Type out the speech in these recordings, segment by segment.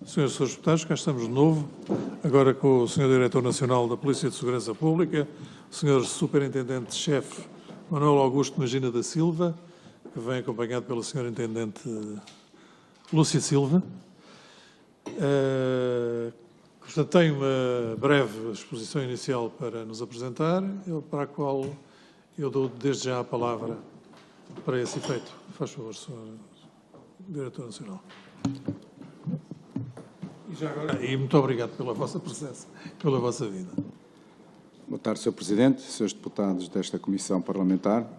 Senhores Deputados, cá estamos de novo, agora com o Sr. Diretor Nacional da Polícia de Segurança Pública, o Sr. Superintendente-Chefe Manuel Augusto Magina da Silva, que vem acompanhado pela Sra. Intendente Lúcia Silva. Portanto, tem uma breve exposição inicial para nos apresentar, para a qual eu dou desde já a palavra para esse efeito. Faz favor, Sr. Diretor Nacional. E muito obrigado pela vossa presença, pela vossa vinda. Boa tarde, Sr. Presidente, Srs. Deputados desta Comissão Parlamentar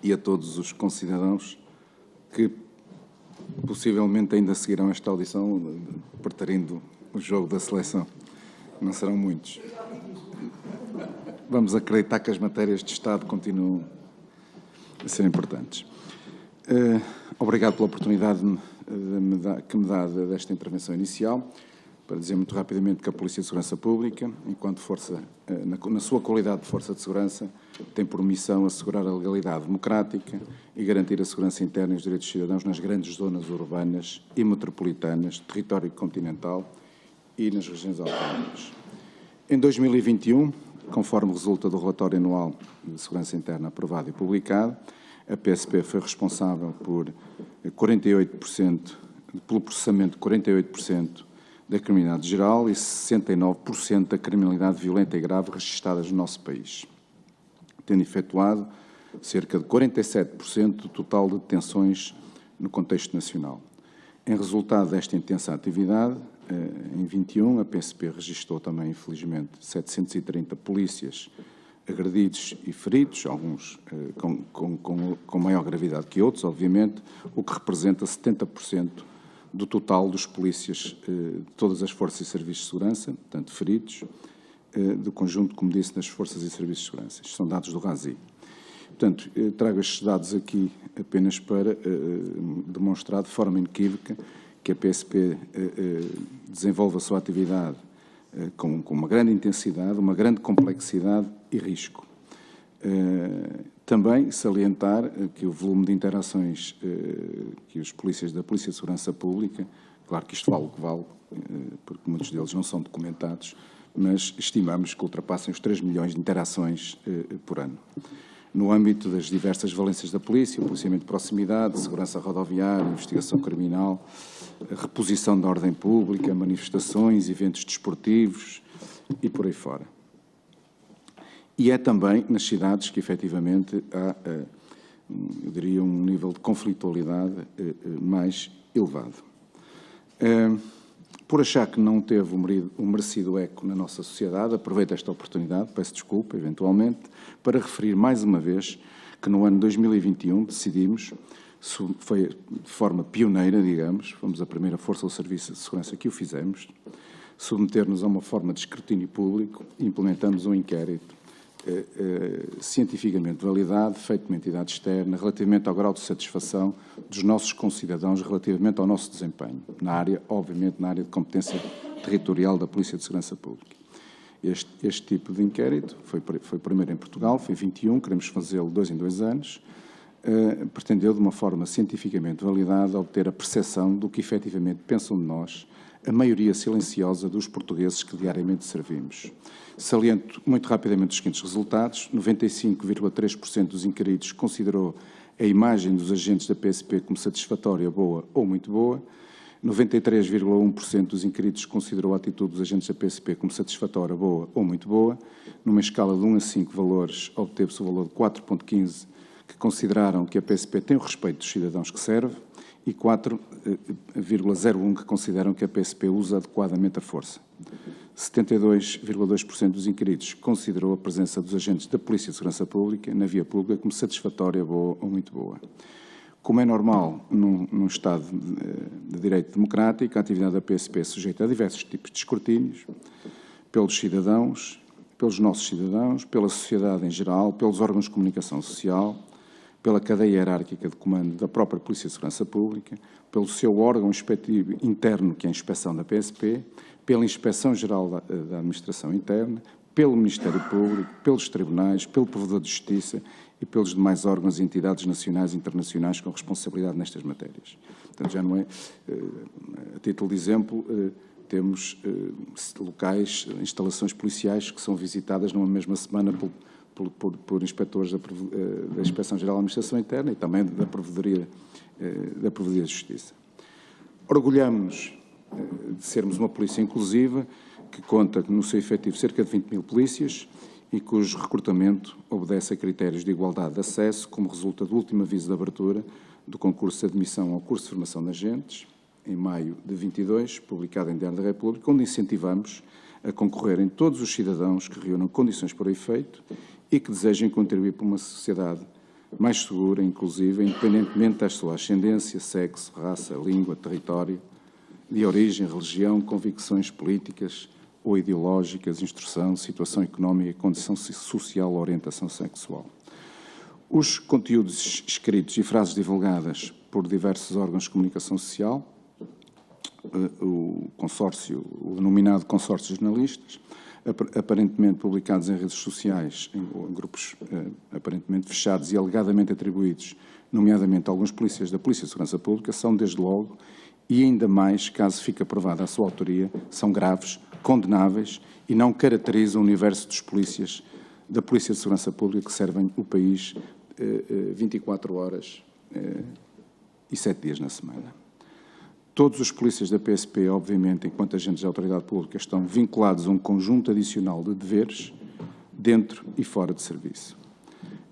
e a todos os concidadãos que possivelmente ainda seguirão esta audição preterindo o jogo da seleção. Não serão muitos. Vamos acreditar que as matérias de Estado continuam a ser importantes. Obrigado pela oportunidade que me dá desta intervenção inicial, para dizer muito rapidamente que a Polícia de Segurança Pública, enquanto força, na sua qualidade de força de segurança, tem por missão assegurar a legalidade democrática e garantir a segurança interna e os direitos dos cidadãos nas grandes zonas urbanas e metropolitanas, território continental e nas regiões autónomas. Em 2021, conforme resulta do relatório anual de segurança interna aprovado e publicado, a PSP foi responsável por 48%, pelo processamento de 48% da criminalidade geral e 69% da criminalidade violenta e grave registradas no nosso país, tendo efetuado cerca de 47% do total de detenções no contexto nacional. Em resultado desta intensa atividade, em 21, a PSP registrou também, infelizmente, 730 polícias agredidos e feridos, alguns com maior gravidade que outros, obviamente, o que representa 70% do total dos polícias de todas as forças e serviços de segurança, portanto, feridos, do conjunto, como disse, das forças e serviços de segurança. Estes são dados do RASI. Portanto, trago estes dados aqui apenas para demonstrar de forma inequívoca que a PSP desenvolve a sua atividade com uma grande intensidade, uma grande complexidade e risco. Também salientar que o volume de interações que os polícias da Polícia de Segurança Pública, claro que isto vale o que vale, porque muitos deles não são documentados, mas estimamos que ultrapassem os 3 milhões de interações por ano. No âmbito das diversas valências da polícia, o policiamento de proximidade, segurança rodoviária, investigação criminal, reposição da ordem pública, manifestações, eventos desportivos e por aí fora. E é também nas cidades que, efetivamente, há, eu diria, um nível de conflitualidade mais elevado. Por achar que não teve um merecido eco na nossa sociedade, aproveito esta oportunidade, peço desculpa, eventualmente, para referir mais uma vez que no ano 2021 decidimos, foi de forma pioneira, digamos, fomos a primeira força ou serviço de segurança que o fizemos, submeter-nos a uma forma de escrutínio público e implementamos um inquérito cientificamente validado, feito por uma entidade externa, relativamente ao grau de satisfação dos nossos concidadãos relativamente ao nosso desempenho, na área, obviamente, na área de competência territorial da Polícia de Segurança Pública. Este tipo de inquérito foi primeiro em Portugal, foi em 21, queremos fazê-lo 2 em 2 anos, pretendeu, de uma forma cientificamente validada, obter a percepção do que efetivamente pensam de nós a maioria silenciosa dos portugueses que diariamente servimos. Saliento muito rapidamente os seguintes resultados: 95,3% dos inquiridos considerou a imagem dos agentes da PSP como satisfatória, boa ou muito boa, 93,1% dos inquiridos considerou a atitude dos agentes da PSP como satisfatória, boa ou muito boa. Numa escala de 1 a 5 valores, obteve-se o valor de 4,15, que consideraram que a PSP tem o respeito dos cidadãos que serve, e 4,01 que consideram que a PSP usa adequadamente a força. 72,2% dos inquiridos considerou a presença dos agentes da Polícia de Segurança Pública na via pública como satisfatória, boa ou muito boa. Como é normal num Estado de direito democrático, a atividade da PSP é sujeita a diversos tipos de escrutínios, pelos cidadãos, pelos nossos cidadãos, pela sociedade em geral, pelos órgãos de comunicação social, pela cadeia hierárquica de comando da própria Polícia de Segurança Pública, pelo seu órgão inspectivo interno, que é a inspeção da PSP, pela Inspeção-Geral da Administração Interna, pelo Ministério Público, pelos tribunais, pelo Provedor de Justiça e pelos demais órgãos e entidades nacionais e internacionais com responsabilidade nestas matérias. Portanto, já não é, a título de exemplo, temos locais, instalações policiais que são visitadas numa mesma semana por inspectores da Inspeção-Geral da Administração Interna e também da Provedoria de Justiça. Orgulhamos-nos de sermos uma polícia inclusiva, que conta no seu efetivo cerca de 20 mil polícias e cujo recrutamento obedece a critérios de igualdade de acesso, como resulta do último aviso de abertura do concurso de admissão ao curso de formação de agentes, em maio de 22, publicado em Diário da República, onde incentivamos a concorrerem todos os cidadãos que reúnam condições para o efeito e que desejem contribuir para uma sociedade mais segura e inclusiva, independentemente da sua ascendência, sexo, raça, língua, território, de origem, religião, convicções políticas ou ideológicas, instrução, situação económica, condição social ou orientação sexual. Os conteúdos escritos e frases divulgadas por diversos órgãos de comunicação social, o denominado consórcio de jornalistas, aparentemente publicados em redes sociais, em grupos aparentemente fechados e alegadamente atribuídos, nomeadamente a alguns polícias da Polícia de Segurança Pública, são, desde logo, e ainda mais, caso fique aprovada a sua autoria, são graves, condenáveis e não caracterizam o universo dos polícias da Polícia de Segurança Pública que servem o país 24 horas e 7 dias na semana. Todos os polícias da PSP, obviamente, enquanto agentes da autoridade pública, estão vinculados a um conjunto adicional de deveres dentro e fora de serviço.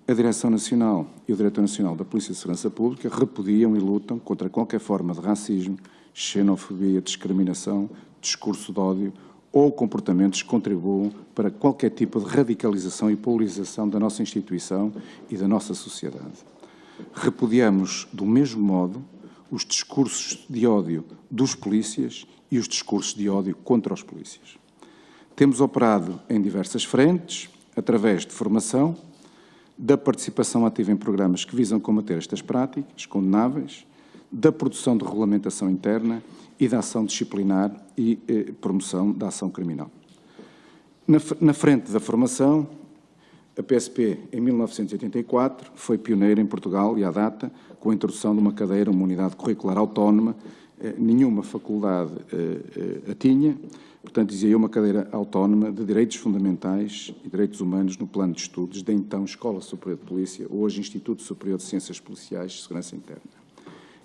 A Direção Nacional e o Diretor Nacional da Polícia de Segurança Pública repudiam e lutam contra qualquer forma de racismo, xenofobia, discriminação, discurso de ódio ou comportamentos que contribuam para qualquer tipo de radicalização e polarização da nossa instituição e da nossa sociedade. Repudiamos, do mesmo modo, os discursos de ódio dos polícias e os discursos de ódio contra os polícias. Temos operado em diversas frentes, através de formação, da participação ativa em programas que visam combater estas práticas condenáveis, da produção de regulamentação interna e da ação disciplinar e promoção da ação criminal. Na frente da formação, a PSP, em 1984, foi pioneira em Portugal e, à data, com a introdução de uma cadeira, uma unidade curricular autónoma, nenhuma faculdade a tinha, portanto, dizia eu, uma cadeira autónoma de Direitos Fundamentais e Direitos Humanos no plano de estudos da então Escola Superior de Polícia, hoje Instituto Superior de Ciências Policiais e Segurança Interna.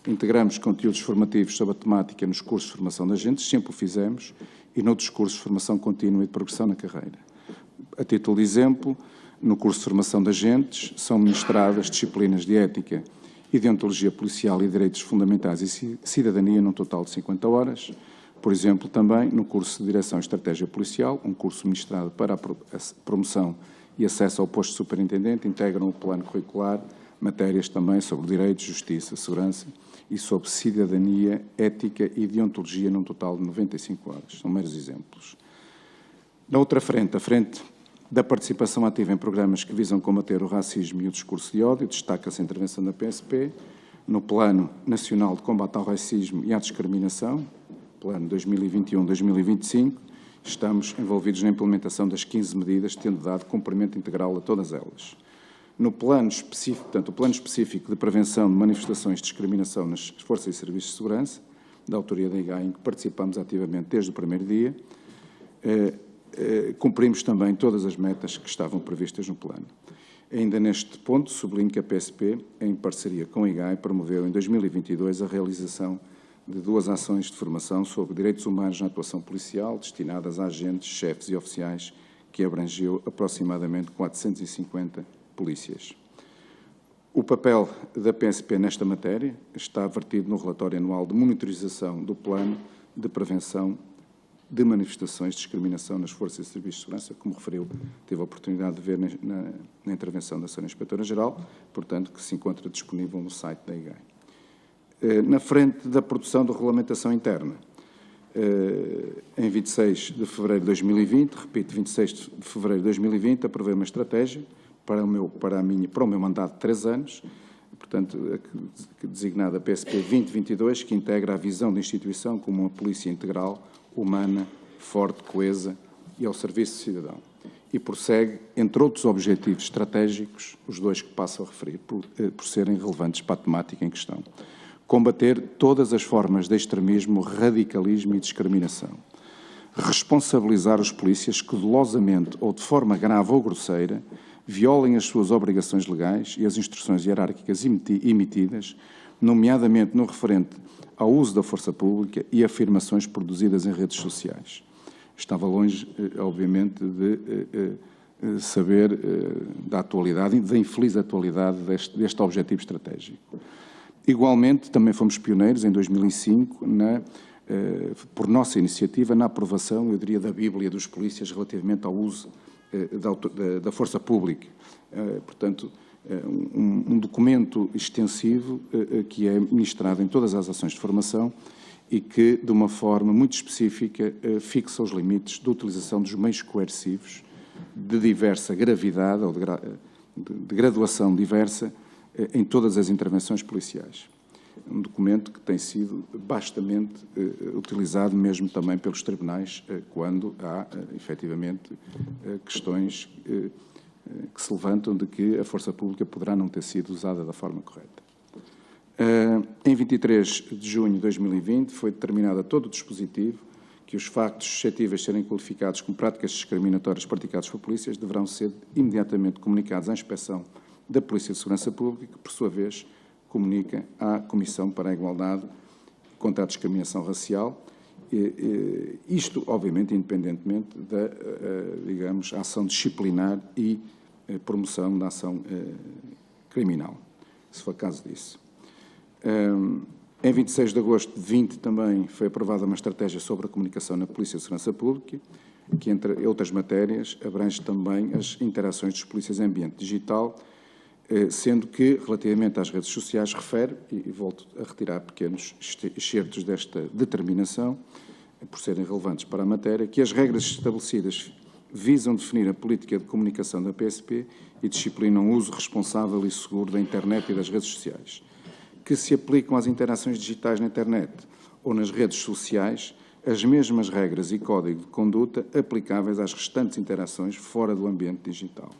Integramos conteúdos formativos sobre a temática nos cursos de formação de agentes, sempre o fizemos, e noutros cursos de formação contínua e de progressão na carreira. A título de exemplo, no curso de formação de agentes são ministradas disciplinas de ética e deontologia policial e direitos fundamentais e cidadania num total de 50 horas. Por exemplo, também no curso de Direção e Estratégia Policial, um curso ministrado para a promoção e acesso ao posto de superintendente, integram o plano curricular matérias também sobre direitos, justiça, segurança e sobre cidadania, ética e deontologia num total de 95 horas. São meros exemplos. Na outra frente, a frente da participação ativa em programas que visam combater o racismo e o discurso de ódio, destaca-se a intervenção da PSP, no Plano Nacional de Combate ao Racismo e à Discriminação, Plano 2021-2025, estamos envolvidos na implementação das 15 medidas, tendo dado cumprimento integral a todas elas. No plano específico, portanto, o Plano Específico de Prevenção de Manifestações de Discriminação nas Forças e Serviços de Segurança, da autoria da IGAI, em que participamos ativamente desde o primeiro dia, cumprimos também todas as metas que estavam previstas no plano. Ainda neste ponto, sublinho que a PSP, em parceria com a IGAI, promoveu em 2022 a realização de 2 ações de formação sobre direitos humanos na atuação policial, destinadas a agentes, chefes e oficiais, que abrangeu aproximadamente 450 polícias. O papel da PSP nesta matéria está vertido no relatório anual de monitorização do Plano de Prevenção de Manifestações de Discriminação nas Forças e Serviços de Segurança, como referiu, tive a oportunidade de ver na intervenção da Sra. Inspetora-Geral, portanto, que se encontra disponível no site da IGAI. Na frente da produção de regulamentação interna, em 26 de fevereiro de 2020, repito, 26 de fevereiro de 2020, aprovei uma estratégia para o meu mandato de 3 anos, portanto, designada PSP 2022, que integra a visão da instituição como uma polícia integral, humana, forte, coesa e ao serviço do cidadão. e prossegue, entre outros objetivos estratégicos, os dois que passo a referir, por serem relevantes para a temática em questão. Combater todas as formas de extremismo, radicalismo e discriminação. Responsabilizar os polícias que dolosamente ou de forma grave ou grosseira violem as suas obrigações legais e as instruções hierárquicas emitidas, nomeadamente no referente ao uso da força pública e afirmações produzidas em redes sociais. Estava longe, obviamente, de saber da atualidade, da infeliz atualidade deste objetivo estratégico. Igualmente, também fomos pioneiros, em 2005, por nossa iniciativa, na aprovação, eu diria, da Bíblia dos polícias relativamente ao uso da força pública. Portanto, um documento extensivo que é ministrado em todas as ações de formação e que, de uma forma muito específica, fixa os limites de utilização dos meios coercivos de diversa gravidade ou de graduação diversa em todas as intervenções policiais. Um documento que tem sido bastante utilizado mesmo também pelos tribunais quando há, efetivamente, questões que se levantam de que a força pública poderá não ter sido usada da forma correta. Em 23 de junho de 2020 foi determinado todo o dispositivo que os factos suscetíveis de serem qualificados como práticas discriminatórias praticadas por polícias deverão ser imediatamente comunicados à Inspeção da Polícia de Segurança Pública, que, por sua vez, comunica à Comissão para a Igualdade contra a Discriminação Racial, isto, obviamente, independentemente da, digamos, ação disciplinar e promoção da ação criminal, se for caso disso. Em 26 de agosto de 20 também foi aprovada uma estratégia sobre a comunicação na Polícia de Segurança Pública, que, entre outras matérias, abrange também as interações dos polícias em ambiente digital, sendo que, relativamente às redes sociais, refere, e volto a retirar pequenos excertos desta determinação, por serem relevantes para a matéria, que as regras estabelecidas visam definir a política de comunicação da PSP e disciplinam o uso responsável e seguro da internet e das redes sociais, que se aplicam às interações digitais na internet ou nas redes sociais as mesmas regras e código de conduta aplicáveis às restantes interações fora do ambiente digital.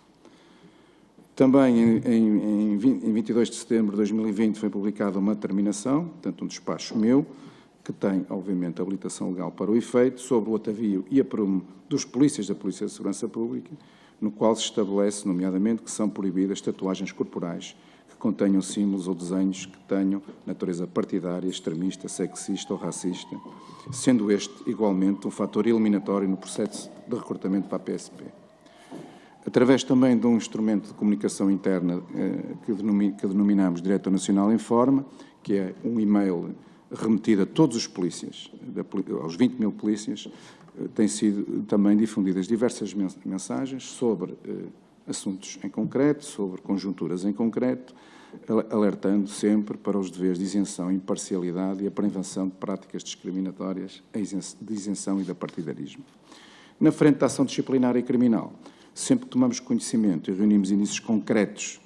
Também, em 22 de setembro de 2020, foi publicada uma determinação, portanto, um despacho meu, que tem, obviamente, habilitação legal para o efeito, sobre o atavio e aprumo dos polícias da Polícia de Segurança Pública, no qual se estabelece, nomeadamente, que são proibidas tatuagens corporais que contenham símbolos ou desenhos que tenham natureza partidária, extremista, sexista ou racista, sendo este, igualmente, um fator eliminatório no processo de recrutamento para a PSP. Através também de um instrumento de comunicação interna que denominamos Diretor Nacional Informa, que é um e-mail remetido a todos os polícias, aos 20 mil polícias, têm sido também difundidas diversas mensagens sobre assuntos em concreto, sobre conjunturas em concreto, alertando sempre para os deveres de isenção, imparcialidade e a prevenção de práticas discriminatórias, de isenção e de partidarismo. Na frente da ação disciplinar e criminal, sempre que tomamos conhecimento e reunimos indícios concretos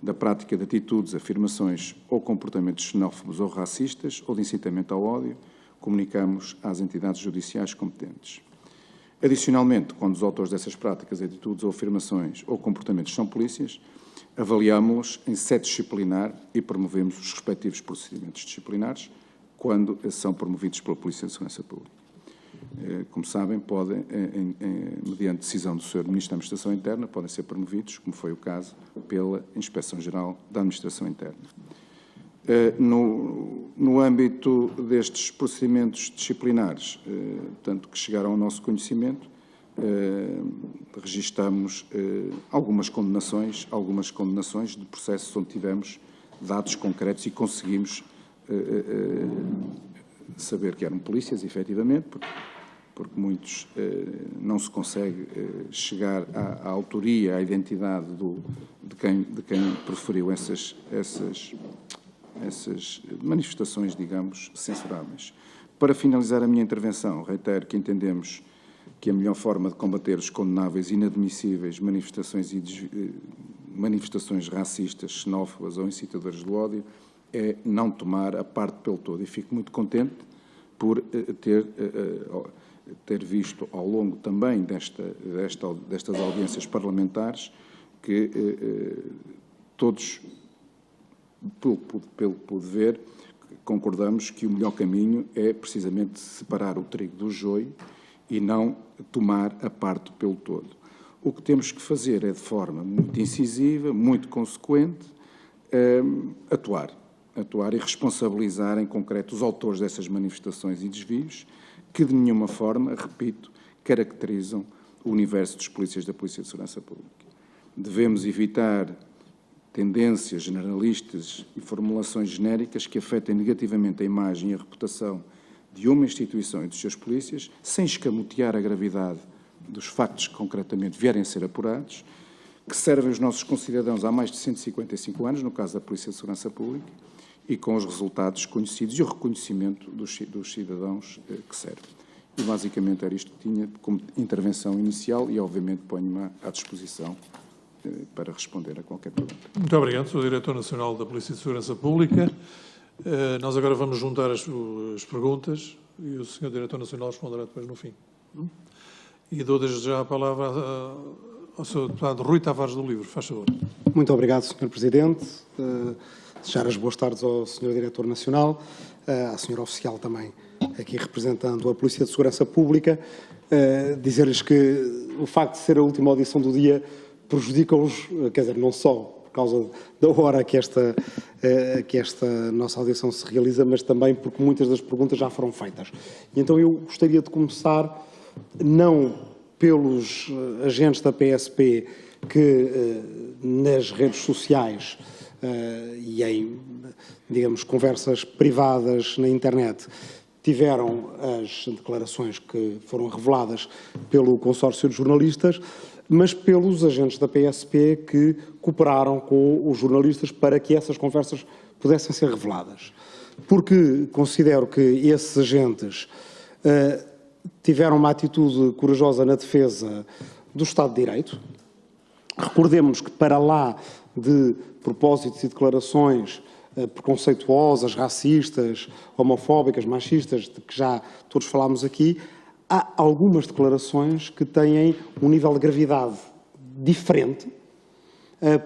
da prática de atitudes, afirmações ou comportamentos xenófobos ou racistas ou de incitamento ao ódio, comunicamos às entidades judiciais competentes. Adicionalmente, quando os autores dessas práticas, atitudes ou afirmações ou comportamentos são polícias, avaliámos-los em sede disciplinar e promovemos os respectivos procedimentos disciplinares quando são promovidos pela Polícia de Segurança Pública. Como sabem, podem, mediante decisão do Sr. Ministro da Administração Interna, podem ser promovidos, como foi o caso, pela Inspeção-Geral da Administração Interna. No âmbito destes procedimentos disciplinares, tanto que chegaram ao nosso conhecimento, registamos algumas condenações de processos onde tivemos dados concretos e conseguimos saber que eram polícias, efetivamente, porque muitos não se consegue chegar à autoria, à identidade de quem proferiu essas manifestações, digamos, censuráveis. Para finalizar a minha intervenção, reitero que entendemos que a melhor forma de combater os condenáveis e inadmissíveis manifestações racistas, xenófobas ou incitadores do ódio é não tomar a parte pelo todo. E fico muito contente por ter ter visto ao longo também destas audiências parlamentares que todos, pelo que pude ver, concordamos que o melhor caminho é precisamente separar o trigo do joio e não tomar a parte pelo todo. O que temos que fazer é, de forma muito incisiva, muito consequente, atuar e responsabilizar em concreto os autores dessas manifestações e desvios que, de nenhuma forma, repito, caracterizam o universo dos polícias da Polícia de Segurança Pública. Devemos evitar tendências generalistas e formulações genéricas que afetem negativamente a imagem e a reputação de uma instituição e dos seus polícias, sem escamotear a gravidade dos factos que concretamente vierem a ser apurados, que servem os nossos concidadãos há mais de 155 anos, no caso da Polícia de Segurança Pública, e com os resultados conhecidos e o reconhecimento dos cidadãos que servem. E basicamente era isto que tinha como intervenção inicial e obviamente ponho-me à disposição para responder a qualquer pergunta. Muito obrigado, Sr. Diretor Nacional da Polícia de Segurança Pública. Nós agora vamos juntar as perguntas e o Sr. Diretor Nacional responderá depois no fim. E dou desde já a palavra ao Sr. Deputado Rui Tavares do Livro. Faz favor. Muito obrigado, Sr. Presidente. Desejar as boas tardes ao Sr. Diretor Nacional, à Sra. Oficial também, aqui representando a Polícia de Segurança Pública. Dizer-lhes que o facto de ser a última audição do dia prejudica-os, quer dizer, não só por causa da hora que esta nossa audição se realiza, mas também porque muitas das perguntas já foram feitas. E então eu gostaria de começar não pelos agentes da PSP que nas redes sociais e em, digamos, conversas privadas na internet tiveram as declarações que foram reveladas pelo consórcio de jornalistas, mas pelos agentes da PSP que cooperaram com os jornalistas para que essas conversas pudessem ser reveladas. Porque considero que esses agentes tiveram uma atitude corajosa na defesa do Estado de Direito. Recordemos que, para lá de propósitos e declarações preconceituosas, racistas, homofóbicas, machistas, de que já todos falámos aqui, há algumas declarações que têm um nível de gravidade diferente,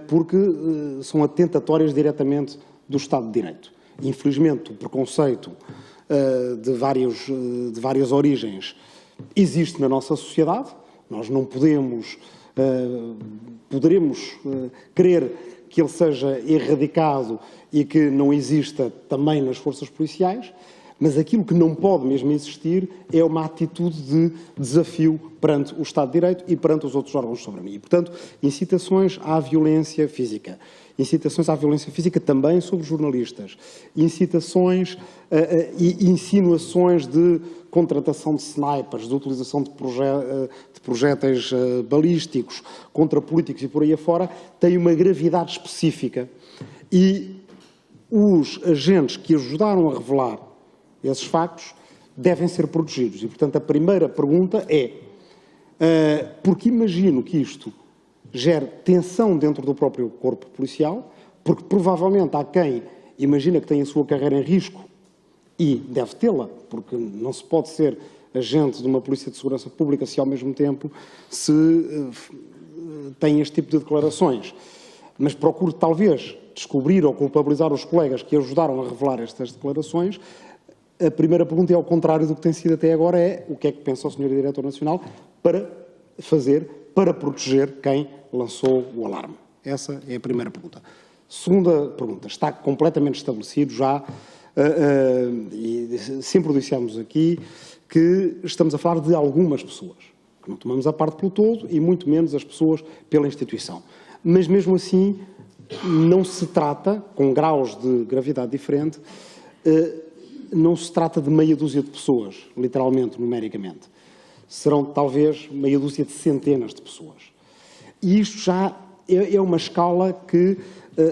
porque são atentatórias diretamente do Estado de Direito. Infelizmente, o preconceito de várias origens existe na nossa sociedade. Nós não poderemos querer que ele seja erradicado e que não exista também nas forças policiais, mas aquilo que não pode mesmo existir é uma atitude de desafio perante o Estado de Direito e perante os outros órgãos de soberania. E, portanto, incitações à violência física também sobre jornalistas, incitações e insinuações de contratação de snipers, de utilização de projéteis balísticos contra políticos e por aí afora, têm uma gravidade específica e os agentes que ajudaram a revelar esses factos devem ser protegidos. E, portanto, a primeira pergunta é, porque imagino que isto gere tensão dentro do próprio corpo policial, porque provavelmente há quem imagina que tem a sua carreira em risco e deve tê-la, porque não se pode ser agente de uma Polícia de Segurança Pública se ao mesmo tempo se tem este tipo de declarações. Mas procuro talvez descobrir ou culpabilizar os colegas que ajudaram a revelar estas declarações. A primeira pergunta é ao contrário do que tem sido até agora, é o que é que pensa o Sr. Diretor Nacional para fazer, para proteger quem lançou o alarme. Essa é a primeira pergunta. Segunda pergunta, está completamente estabelecido já, e sempre o dissemos aqui, que estamos a falar de algumas pessoas, que não tomamos a parte pelo todo e muito menos as pessoas pela instituição. Mas mesmo assim não se trata, com graus de gravidade diferente, não se trata de meia dúzia de pessoas, literalmente, numericamente. Serão talvez meia dúzia de centenas de pessoas. E isto já é uma escala que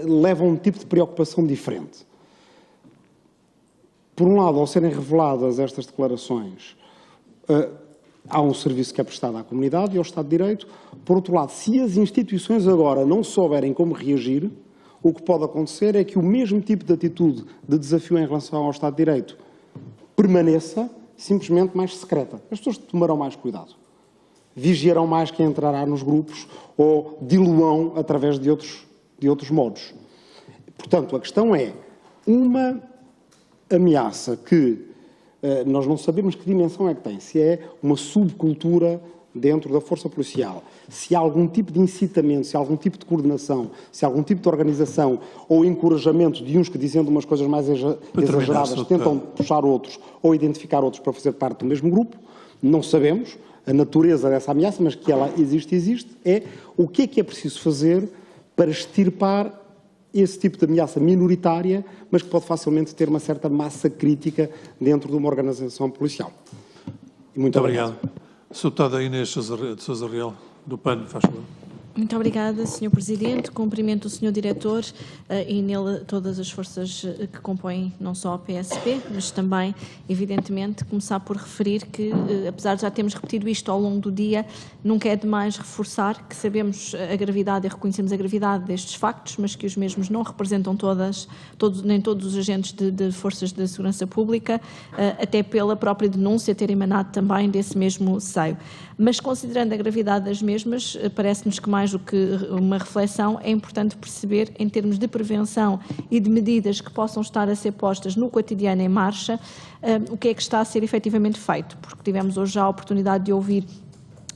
leva a um tipo de preocupação diferente. Por um lado, ao serem reveladas estas declarações, há um serviço que é prestado à comunidade e ao Estado de Direito. Por outro lado, se as instituições agora não souberem como reagir, o que pode acontecer é que o mesmo tipo de atitude de desafio em relação ao Estado de Direito permaneça simplesmente mais secreta. As pessoas tomarão mais cuidado. Vigiarão mais quem entrará nos grupos ou diluão através de outros modos. Portanto, a questão é uma ameaça que nós não sabemos que dimensão é que tem, se é uma subcultura dentro da força policial, se há algum tipo de incitamento, se há algum tipo de coordenação, se há algum tipo de organização ou encorajamento de uns que, dizendo umas coisas mais exageradas, tentam puxar outros ou identificar outros para fazer parte do mesmo grupo, não sabemos a natureza dessa ameaça, mas que ela existe, é o que é preciso fazer para extirpar esse tipo de ameaça minoritária, mas que pode facilmente ter uma certa massa crítica dentro de uma organização policial. Muito obrigado. Sr. Deputada Inês de Sousa Real, do PAN, faz favor. Muito obrigada, Sr. Presidente. Cumprimento o Sr. Diretor e nele todas as forças que compõem não só a PSP, mas também, evidentemente, começar por referir que, apesar de já termos repetido isto ao longo do dia, nunca é demais reforçar que sabemos a gravidade e reconhecemos a gravidade destes factos, mas que os mesmos não representam nem todos os agentes de forças de segurança pública, até pela própria denúncia ter emanado também desse mesmo seio. Mas, considerando a gravidade das mesmas, parece-nos que mais do que uma reflexão, é importante perceber, em termos de prevenção e de medidas que possam estar a ser postas no cotidiano em marcha, o que é que está a ser efetivamente feito, porque tivemos hoje já a oportunidade de ouvir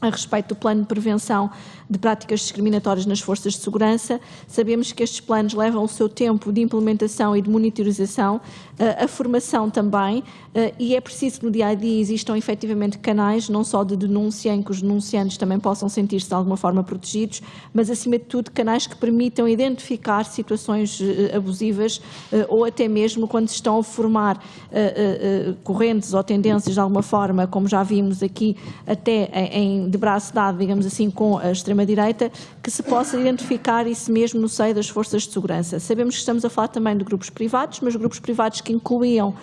a respeito do plano de prevenção de práticas discriminatórias nas forças de segurança. Sabemos que estes planos levam o seu tempo de implementação e de monitorização, a formação também, e é preciso que no dia-a-dia existam efetivamente canais, não só de denúncia, em que os denunciantes também possam sentir-se de alguma forma protegidos, mas acima de tudo canais que permitam identificar situações abusivas ou até mesmo quando se estão a formar correntes ou tendências de alguma forma, como já vimos aqui, até de braço dado, digamos assim, com a extrema-direita, que se possa identificar isso mesmo no seio das forças de segurança. Sabemos que estamos a falar também de grupos privados, mas grupos privados que incluíam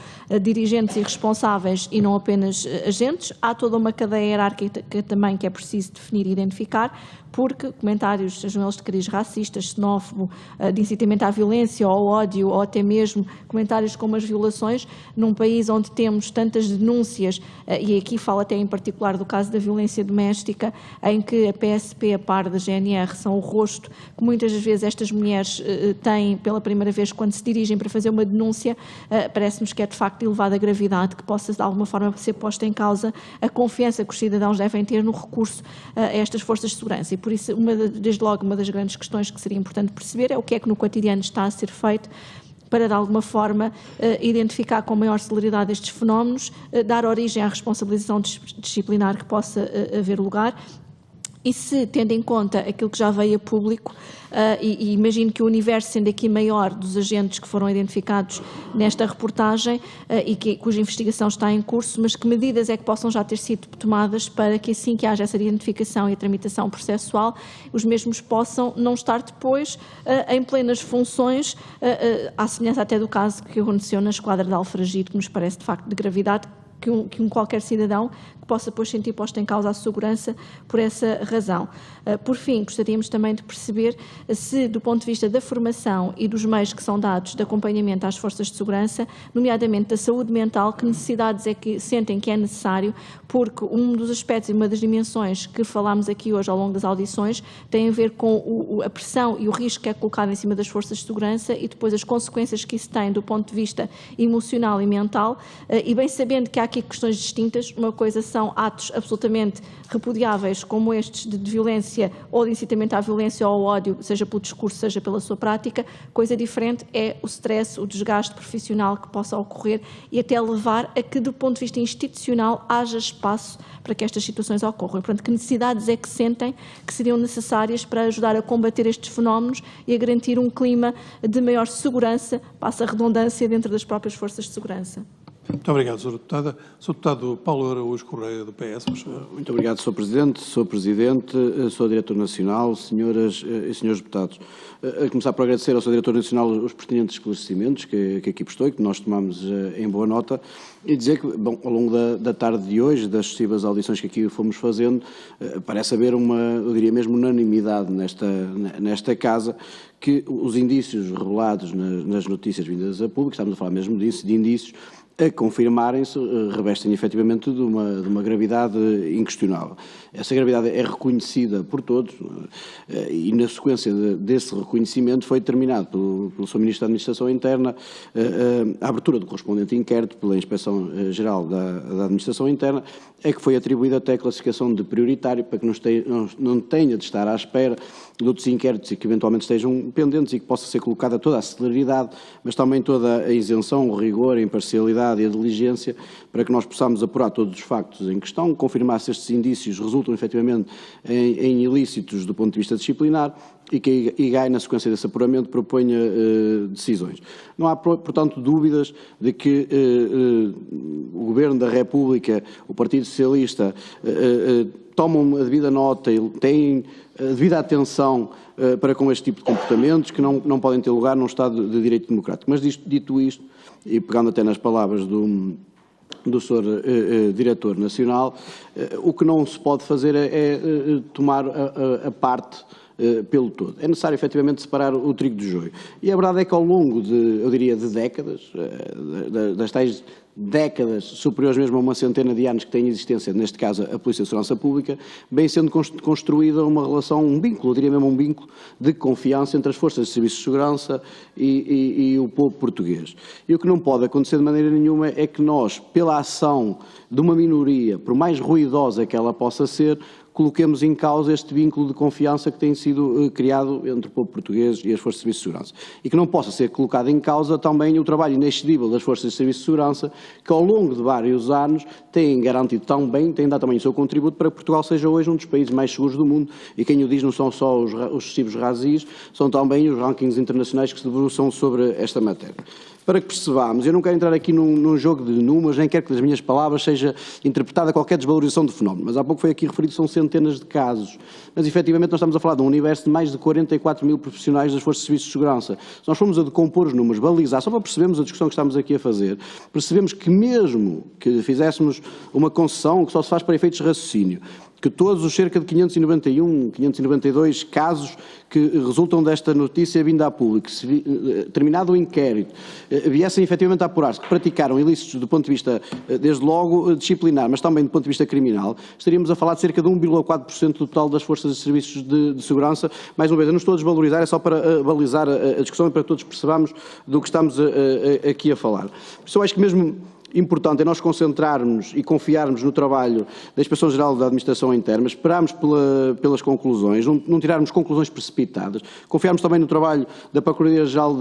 dirigentes e responsáveis e não apenas agentes. Há toda uma cadeia hierárquica também que é preciso definir e identificar, porque comentários, sejam eles de cariz racista, xenófobo, de incitamento à violência ou ao ódio, ou até mesmo comentários como as violações, num país onde temos tantas denúncias, e aqui falo até em particular do caso da violência doméstica, em que a PSP, a par da GNR, são o rosto que muitas das vezes estas mulheres têm pela primeira vez quando se dirigem para fazer uma denúncia, parece-nos que é de facto de elevada gravidade, que possa de alguma forma ser posta em causa a confiança que os cidadãos devem ter no recurso a estas forças de segurança. E por isso, desde logo, uma das grandes questões que seria importante perceber é o que é que no cotidiano está a ser feito para, de alguma forma, identificar com maior celeridade estes fenómenos, dar origem à responsabilização disciplinar que possa haver lugar. E se, tendo em conta aquilo que já veio a público, e imagino que o universo sendo aqui maior dos agentes que foram identificados nesta reportagem cuja investigação está em curso, mas que medidas é que possam já ter sido tomadas para que assim que haja essa identificação e a tramitação processual, os mesmos possam não estar depois em plenas funções, à semelhança até do caso que aconteceu na esquadra de Alfragide, que nos parece de facto de gravidade, que qualquer cidadão que possa depois sentir posta em causa a segurança por essa razão. Por fim, gostaríamos também de perceber se, do ponto de vista da formação e dos meios que são dados de acompanhamento às forças de segurança, nomeadamente da saúde mental, que necessidades é que sentem que é necessário, porque um dos aspectos e uma das dimensões que falámos aqui hoje ao longo das audições tem a ver com a pressão e o risco que é colocado em cima das forças de segurança e depois as consequências que isso tem do ponto de vista emocional e mental, e bem sabendo que há aqui questões distintas, uma coisa são atos absolutamente repudiáveis como estes de violência ou de incitamento à violência ou ao ódio, seja pelo discurso, seja pela sua prática, coisa diferente é o stress, o desgaste profissional que possa ocorrer e até levar a que, do ponto de vista institucional, haja espaço para que estas situações ocorram. Portanto, que necessidades é que sentem que seriam necessárias para ajudar a combater estes fenómenos e a garantir um clima de maior segurança, passa a redundância, dentro das próprias forças de segurança? Muito obrigado, Sra. Deputada. Sr. Deputado Paulo Araújo Correia, do PS. Muito obrigado, Sr. Presidente, Sr. Presidente, Sr. Diretor Nacional, senhoras e senhores deputados. A começar por agradecer ao Sr. Diretor Nacional os pertinentes esclarecimentos que aqui prestou e que nós tomamos em boa nota e dizer que, bom, ao longo da tarde de hoje, das sucessivas audições que aqui fomos fazendo, parece haver eu diria mesmo, unanimidade nesta Casa, que os indícios revelados nas notícias vindas a público, estamos a falar mesmo disso, de indícios, a confirmarem-se, revestem efetivamente de uma gravidade inquestionável. Essa gravidade é reconhecida por todos e, na sequência desse reconhecimento, foi determinado pelo Sr. Ministro da Administração Interna a abertura do correspondente inquérito pela Inspeção-Geral da Administração Interna, é que foi atribuída até a classificação de prioritário para que não tenha de estar à espera de outros inquéritos e que eventualmente estejam pendentes e que possa ser colocada toda a celeridade, mas também toda a isenção, o rigor, a imparcialidade e a diligência para que nós possamos apurar todos os factos em questão, confirmar se estes indícios resultam efetivamente em ilícitos do ponto de vista disciplinar e que a IGAI, na sequência desse apuramento, proponha decisões. Não há, portanto, dúvidas de que o Governo da República, o Partido Socialista, tomam a devida nota e têm a devida atenção para com este tipo de comportamentos que não podem ter lugar num Estado de Direito Democrático. Mas, dito isto, e pegando até nas palavras do Sr. Diretor Nacional, o que não se pode fazer é tomar a parte pelo todo. É necessário, efetivamente, separar o trigo do joio. E a verdade é que ao longo eu diria, de décadas, das tais décadas superiores mesmo a uma centena de anos que tem existência, neste caso a Polícia de Segurança Pública, vem sendo construída uma relação, um vínculo, eu diria mesmo um vínculo de confiança entre as forças de serviços de segurança e o povo português. E o que não pode acontecer de maneira nenhuma é que nós, pela ação de uma minoria, por mais ruidosa que ela possa ser, coloquemos em causa este vínculo de confiança que tem sido criado entre o povo português e as Forças de Serviço de Segurança. E que não possa ser colocado em causa também o trabalho inexcedível das Forças de Serviço de Segurança, que ao longo de vários anos têm garantido têm dado também o seu contributo para que Portugal seja hoje um dos países mais seguros do mundo. E quem o diz não são só os sucessivos razzies, são também os rankings internacionais que se debruçam sobre esta matéria. Para que percebamos, eu não quero entrar aqui num jogo de números, nem quero que das minhas palavras seja interpretada qualquer desvalorização do fenómeno, mas há pouco foi aqui referido, são centenas de casos. Mas, efetivamente, nós estamos a falar de um universo de mais de 44 mil profissionais das Forças de Serviço de Segurança. Se nós formos a decompor os números, balizar, só para percebermos a discussão que estamos aqui a fazer, percebemos que mesmo que fizéssemos uma concessão que só se faz para efeitos de raciocínio, que todos os cerca de 591, 592 casos que resultam desta notícia vinda a público, se terminado o inquérito, viessem efetivamente a apurar-se que praticaram ilícitos do ponto de vista, desde logo, disciplinar, mas também do ponto de vista criminal, estaríamos a falar de cerca de 1,4% do total das forças de serviços de segurança. Mais uma vez, eu não estou a desvalorizar, é só para balizar a discussão e para que todos percebamos do que estamos aqui a falar. Por isso eu acho que mesmo importante é nós concentrarmos e confiarmos no trabalho da Inspeção-Geral da Administração Interna, esperarmos pelas conclusões, não tirarmos conclusões precipitadas, confiarmos também no trabalho da Procuradoria-Geral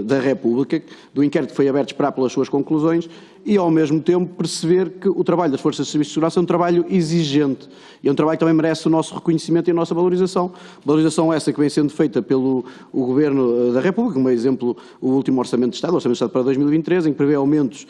da República, do inquérito que foi aberto, esperar pelas suas conclusões e, ao mesmo tempo, perceber que o trabalho das Forças de Serviço de Segurança é um trabalho exigente e é um trabalho que também merece o nosso reconhecimento e a nossa valorização. Valorização essa que vem sendo feita pelo Governo da República, como exemplo o último Orçamento de Estado, o Orçamento de Estado para 2023, em que prevê aumentos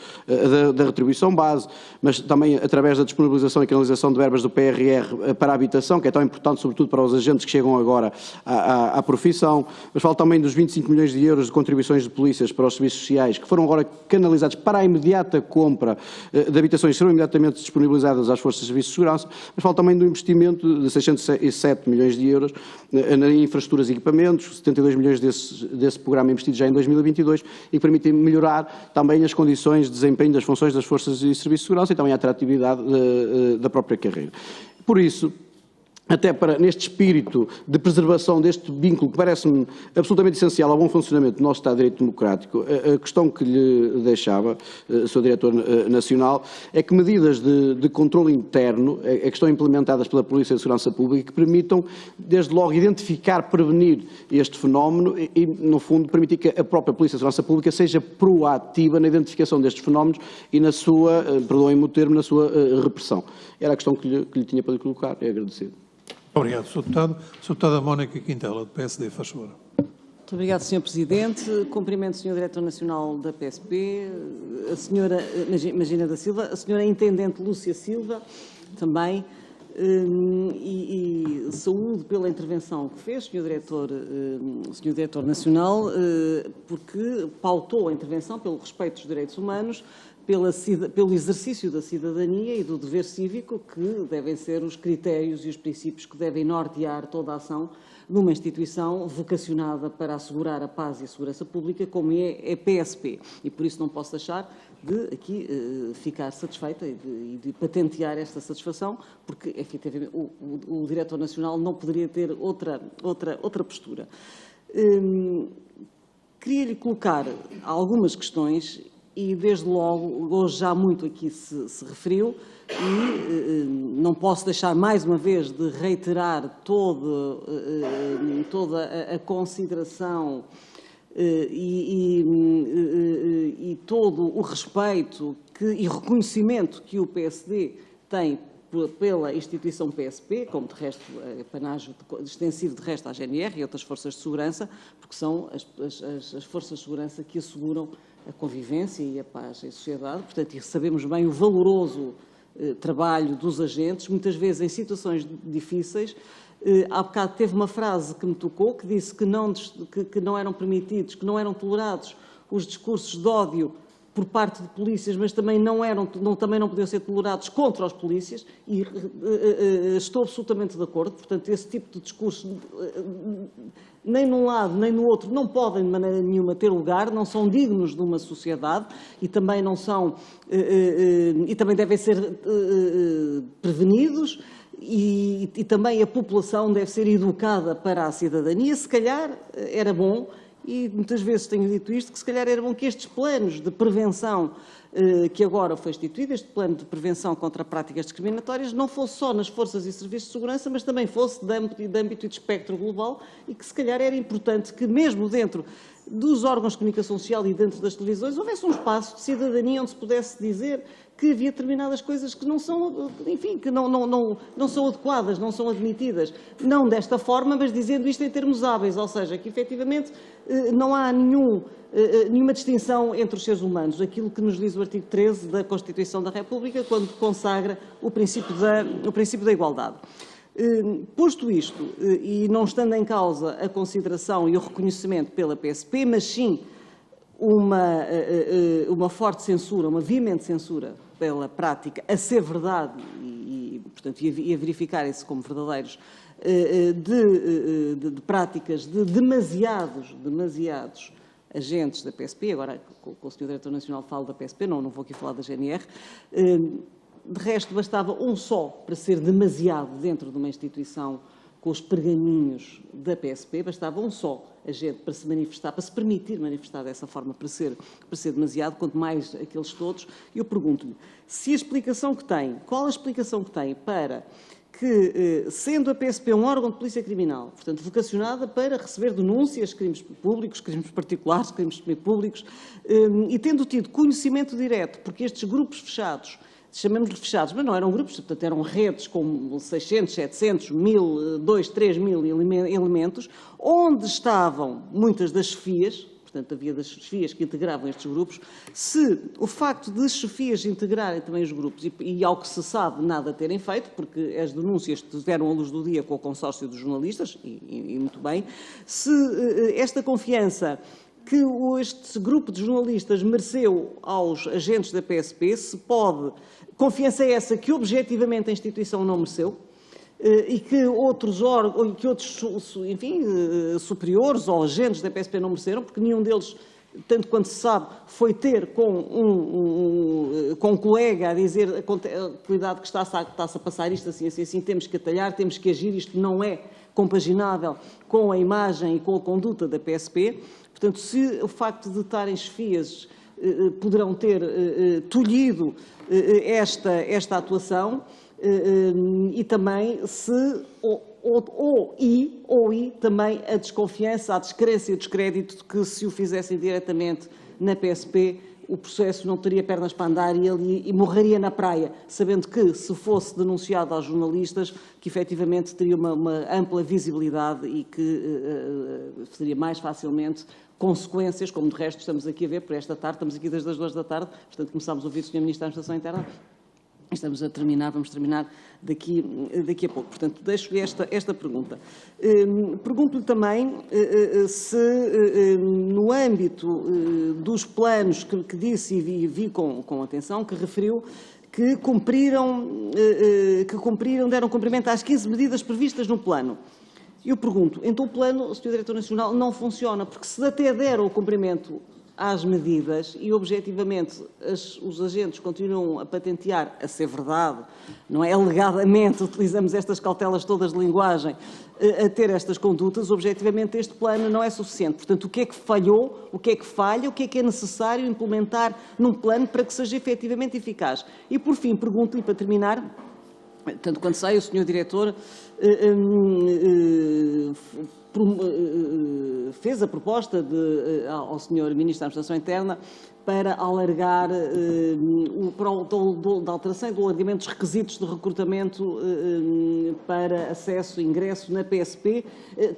da retribuição base, mas também através da disponibilização e canalização de verbas do PRR para a habitação, que é tão importante sobretudo para os agentes que chegam agora à profissão, mas falo também dos 25 milhões de euros de contribuições de polícias para os serviços sociais, que foram agora canalizados para a imediata compra de habitações, serão imediatamente disponibilizadas às Forças de Serviço de Segurança, mas falo também do investimento de 607 milhões de euros em infraestruturas e equipamentos, 72 milhões desse programa investido já em 2022 e que permitem melhorar também as condições de desempenho das funções das Forças de Serviço de Segurança e também a atratividade da própria carreira. Por isso, até neste espírito de preservação deste vínculo que parece-me absolutamente essencial ao bom funcionamento do nosso Estado de Direito Democrático, a questão que lhe deixava, Sr. Diretor Nacional, é que medidas de controle interno que estão implementadas pela Polícia de Segurança Pública que permitam, desde logo, identificar, prevenir este fenómeno e, no fundo, permitir que a própria Polícia de Segurança Pública seja proativa na identificação destes fenómenos e na sua, perdoem-me o termo, na sua repressão. Era a questão que lhe tinha para lhe colocar. É agradecido. Obrigado, Sr. Deputado. Sra. Deputada Mónica Quintela, do PSD, faz favor. Muito obrigado, Sr. Presidente. Cumprimento o Sr. Diretor Nacional da PSP, a Sra. Magina da Silva, a Sra. Intendente Lúcia Silva, também, e saúdo pela intervenção que fez, Sr. Diretor Nacional, porque pautou a intervenção pelo respeito dos direitos humanos, pelo exercício da cidadania e do dever cívico, que devem ser os critérios e os princípios que devem nortear toda a ação numa instituição vocacionada para assegurar a paz e a segurança pública, como é a PSP. E por isso não posso deixar de aqui ficar satisfeita e de patentear esta satisfação, porque, efetivamente, o Diretor Nacional não poderia ter outra postura. Queria-lhe colocar algumas questões e, desde logo, hoje já muito aqui se referiu, e não posso deixar mais uma vez de reiterar toda a consideração e todo o respeito e reconhecimento que o PSD tem pela instituição PSP, como de resto panágio extensivo de resto à GNR e outras forças de segurança, porque são as forças de segurança que asseguram a convivência e a paz em sociedade. Portanto, e sabemos bem o valoroso trabalho dos agentes, muitas vezes em situações difíceis. Há bocado teve uma frase que me tocou, que disse que não eram permitidos, que não eram tolerados os discursos de ódio por parte de polícias, mas também não podiam ser tolerados contra os polícias, e estou absolutamente de acordo. Portanto, esse tipo de discurso, nem num lado nem no outro, não podem de maneira nenhuma ter lugar, não são dignos de uma sociedade e também não são, e também devem ser prevenidos. E também a população deve ser educada para a cidadania. Se calhar era bom, e muitas vezes tenho dito isto, que se calhar era bom que estes planos de prevenção que agora foi instituído, este plano de prevenção contra práticas discriminatórias, não fosse só nas forças e serviços de segurança, mas também fosse de âmbito e de espectro global, e que se calhar era importante que, mesmo dentro dos órgãos de comunicação social e dentro das televisões, houvesse um espaço de cidadania onde se pudesse dizer que havia determinadas coisas que não são, enfim, que não são adequadas, não são admitidas. Não desta forma, mas dizendo isto em termos hábeis, ou seja, que efetivamente não há nenhuma distinção entre os seres humanos. Aquilo que nos diz o artigo 13 da Constituição da República, quando consagra o princípio da igualdade. Posto isto, e não estando em causa a consideração e o reconhecimento pela PSP, mas sim uma forte censura, uma veemente censura pela prática, a ser verdade portanto, e a verificarem-se como verdadeiros, de práticas de demasiados agentes da PSP. Agora, com o Sr. Diretor Nacional falo da PSP, não vou aqui falar da GNR. De resto, bastava um só para ser demasiado dentro de uma instituição com os pergaminhos da PSP, bastava um só agente para se manifestar, para se permitir manifestar dessa forma, para ser demasiado, quanto mais aqueles todos. Eu pergunto-lhe, se a explicação que tem, qual a explicação que tem para que, sendo a PSP um órgão de polícia criminal, portanto, vocacionada para receber denúncias, crimes públicos, crimes particulares, crimes semipúblicos, e tendo tido conhecimento direto, porque estes grupos fechados, chamamos-lhe fechados, mas não eram grupos, portanto eram redes com 600, 700, 1.000, 2.000, 3.000 elementos, onde estavam muitas das chefias, portanto havia das chefias que integravam estes grupos, se o facto de as chefias integrarem também os grupos e ao que se sabe nada terem feito, porque as denúncias tiveram a luz do dia com o consórcio dos jornalistas, e muito bem, se esta confiança que este grupo de jornalistas mereceu aos agentes da PSP, se pode, confiança é essa que objetivamente a instituição não mereceu, e que outros órgãos, que outros, enfim, superiores ou agentes da PSP não mereceram, porque nenhum deles, tanto quanto se sabe, foi ter com um colega a dizer, cuidado que está-se a passar isto assim, temos que atalhar, temos que agir, isto não é compaginável com a imagem e com a conduta da PSP. Portanto, se o facto de estarem chefias poderão ter tolhido esta atuação, e também se, também a desconfiança, a descrença e o descrédito de que se o fizessem diretamente na PSP, o processo não teria pernas para andar e morreria na praia, sabendo que, se fosse denunciado aos jornalistas, que efetivamente teria uma ampla visibilidade e que seria mais facilmente consequências, como de resto estamos aqui a ver por esta tarde, estamos aqui desde as 2 da tarde, portanto começámos a ouvir o Sr. Ministro da Administração Interna, vamos terminar daqui a pouco. Portanto, deixo-lhe esta pergunta. Pergunto-lhe também se, no âmbito dos planos que disse e vi com atenção, que referiu que deram cumprimento às 15 medidas previstas no plano. Eu pergunto, então o plano, Sr. Diretor Nacional, não funciona, porque se até deram o cumprimento às medidas e, objetivamente, os agentes continuam a patentear, a ser verdade, não é? Alegadamente, utilizamos estas cautelas todas de linguagem, a ter estas condutas, objetivamente este plano não é suficiente. Portanto, o que é que falhou, o que é que falha, o que é necessário implementar num plano para que seja efetivamente eficaz? E, por fim, pergunto-lhe, para terminar, tanto quanto sei, o Sr. Diretor fez a proposta ao Sr. Ministro da Administração Interna para alargar, da alteração e do alargamento dos requisitos de recrutamento para acesso e ingresso na PSP,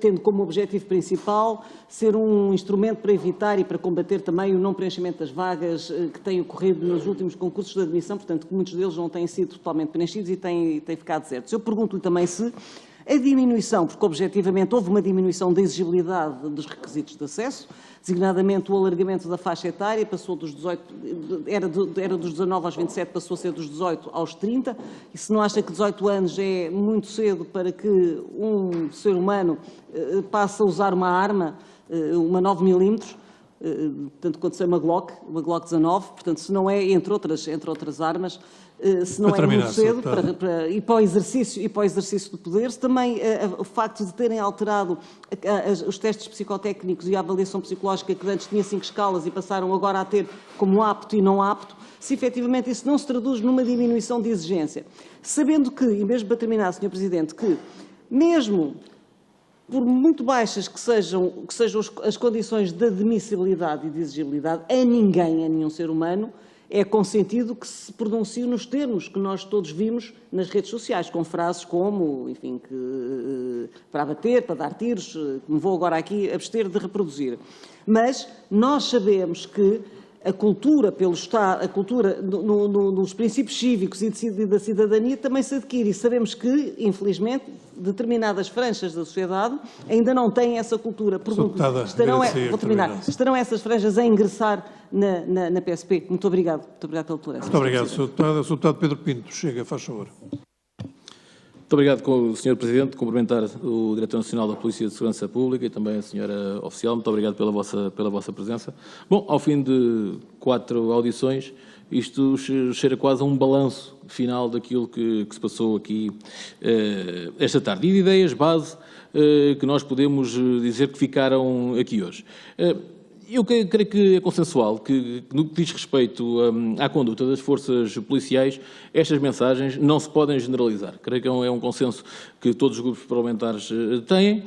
tendo como objetivo principal ser um instrumento para evitar e para combater também o não preenchimento das vagas que tem ocorrido nos últimos concursos de admissão, portanto, que muitos deles não têm sido totalmente preenchidos e têm ficado desertos. Eu pergunto-lhe também se a diminuição, porque objetivamente houve uma diminuição da exigibilidade dos requisitos de acesso, designadamente o alargamento da faixa etária, passou dos 18, era dos 19 aos 27, passou a ser dos 18 aos 30, e se não acha que 18 anos é muito cedo para que um ser humano passe a usar uma arma, uma 9mm, tanto quanto sei uma Glock 19, portanto, se não é, entre outras armas, se não é muito cedo para o exercício do poder, se também o facto de terem alterado os testes psicotécnicos e a avaliação psicológica, que antes tinha 5 escalas e passaram agora a ter como apto e não apto, se efetivamente isso não se traduz numa diminuição de exigência. Sabendo que, e mesmo para terminar, Sr. Presidente, que mesmo por muito baixas que sejam as condições de admissibilidade e de exigibilidade, a nenhum ser humano, é consentido que se pronuncie nos termos que nós todos vimos nas redes sociais, com frases como, enfim, para abater, para dar tiros, que me vou agora aqui abster de reproduzir. Mas nós sabemos que a cultura pelo Estado, a cultura nos princípios cívicos e da cidadania também se adquire. E sabemos que, infelizmente, determinadas franjas da sociedade ainda não têm essa cultura. Pergunto, estarão essas franjas a ingressar na PSP? Muito obrigado pela tolerância. Muito obrigado, Sr. Deputado. Sr. Deputado Pedro Pinto, chega, faz favor. Muito obrigado, Sr. Presidente. Cumprimentar o Diretor Nacional da Polícia de Segurança Pública e também a Sra. Oficial. Muito obrigado pela vossa presença. Bom, ao fim de 4 audições, isto cheira quase a um balanço final daquilo que se passou aqui esta tarde. E de ideias base que nós podemos dizer que ficaram aqui hoje. Eu creio que é consensual que, no que diz respeito à conduta das forças policiais, estas mensagens não se podem generalizar. Creio que é um consenso que todos os grupos parlamentares têm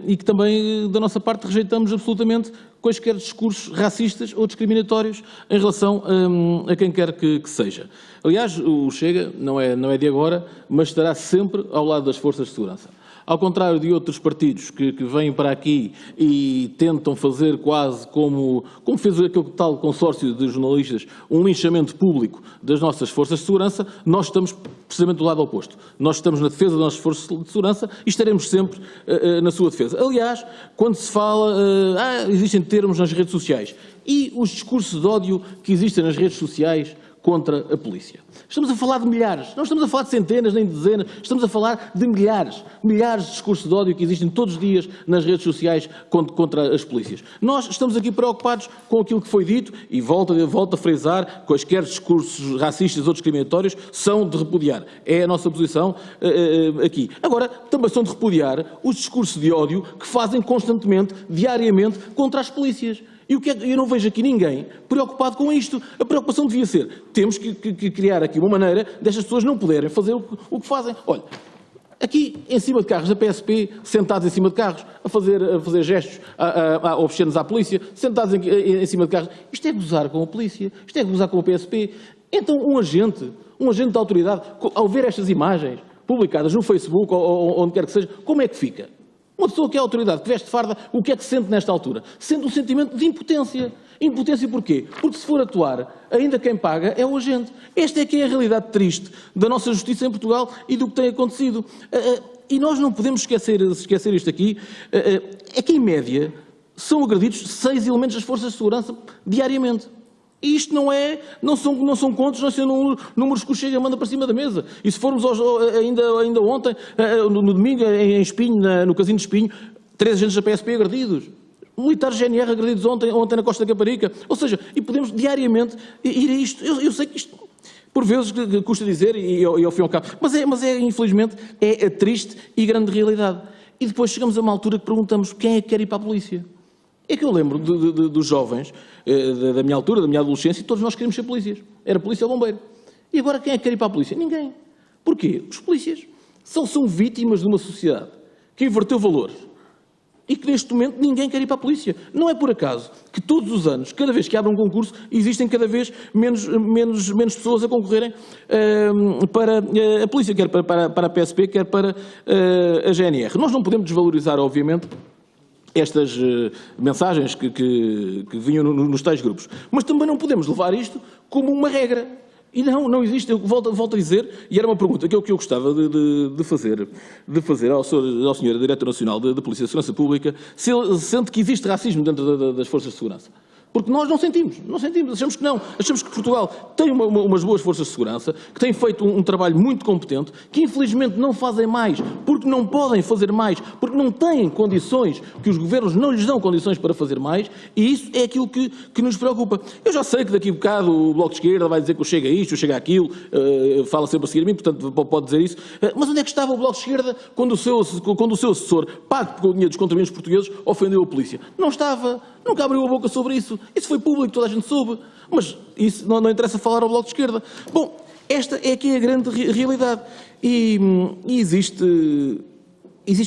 e que também, da nossa parte, rejeitamos absolutamente quaisquer discursos racistas ou discriminatórios em relação a quem quer que seja. Aliás, o Chega não é de agora, mas estará sempre ao lado das forças de segurança. Ao contrário de outros partidos que vêm para aqui e tentam fazer quase como fez aquele tal consórcio de jornalistas, um linchamento público das nossas forças de segurança, nós estamos precisamente do lado oposto. Nós estamos na defesa das nossas forças de segurança e estaremos sempre na sua defesa. Aliás, quando se fala, existem termos nas redes sociais e os discursos de ódio que existem nas redes sociais contra a polícia. Estamos a falar de milhares, não estamos a falar de centenas nem de dezenas, estamos a falar de milhares de discursos de ódio que existem todos os dias nas redes sociais contra as polícias. Nós estamos aqui preocupados com aquilo que foi dito e volto a frisar, quaisquer discursos racistas ou discriminatórios são de repudiar. É a nossa posição aqui. Agora, também são de repudiar os discursos de ódio que fazem constantemente, diariamente, contra as polícias. E eu não vejo aqui ninguém preocupado com isto. A preocupação devia ser, temos que criar aqui uma maneira destas pessoas não poderem fazer o que fazem. Olha, aqui em cima de carros da PSP, sentados em cima de carros, a fazer gestos obscenos à polícia, sentados em cima de carros. Isto é gozar com a polícia, isto é gozar com a PSP. Então um agente da autoridade, ao ver estas imagens publicadas no Facebook ou onde quer que seja, como é que fica? Uma pessoa que é autoridade, que veste farda, o que é que sente nesta altura? Sente um sentimento de impotência. Impotência porquê? Porque se for atuar, ainda quem paga é o agente. Esta é que é a realidade triste da nossa justiça em Portugal e do que tem acontecido. E nós não podemos esquecer isto aqui, é que em média são agredidos 6 elementos das forças de segurança diariamente. E isto não são contos, não são números que o Chega manda para cima da mesa. E se formos ainda ontem, no domingo, em Espinho, no Casino de Espinho, 3 agentes da PSP agredidos. Militares GNR agredidos ontem na Costa da Caparica. Ou seja, e podemos diariamente ir a isto. Eu sei que isto, por vezes, custa dizer, e ao fim e ao cabo, mas infelizmente, é a triste e grande realidade. E depois chegamos a uma altura que perguntamos quem é que quer ir para a polícia. É que eu lembro dos jovens, da minha altura, da minha adolescência, e todos nós queríamos ser polícias. Era polícia ou bombeiro. E agora quem é que quer ir para a polícia? Ninguém. Porquê? Os polícias são vítimas de uma sociedade que inverteu valores e que neste momento ninguém quer ir para a polícia. Não é por acaso que todos os anos, cada vez que abre um concurso, existem cada vez menos pessoas a concorrerem para a polícia, quer para a PSP, quer para a GNR. Nós não podemos desvalorizar, obviamente, estas mensagens que vinham nos tais grupos. Mas também não podemos levar isto como uma regra. E não existe, eu volto a dizer, e era uma pergunta que eu gostava de fazer ao senhor Diretor Nacional da Polícia de Segurança Pública, se ele sente que existe racismo dentro das forças de segurança. Porque nós não sentimos, achamos que não. Achamos que Portugal tem umas boas forças de segurança, que têm feito um trabalho muito competente, que infelizmente não fazem mais, porque não podem fazer mais, porque não têm condições, que os governos não lhes dão condições para fazer mais, e isso é aquilo que nos preocupa. Eu já sei que daqui a bocado o Bloco de Esquerda vai dizer que eu chego a isto, eu chego a aquilo, fala sempre a seguir a mim, portanto pode dizer isso, mas onde é que estava o Bloco de Esquerda quando o seu assessor, pago com o dinheiro dos contribuintes portugueses, ofendeu a polícia? Não estava. Nunca abriu a boca sobre isso. Isso foi público, toda a gente soube. Mas isso não interessa falar ao Bloco de Esquerda. Bom, esta é aqui a grande realidade. E existe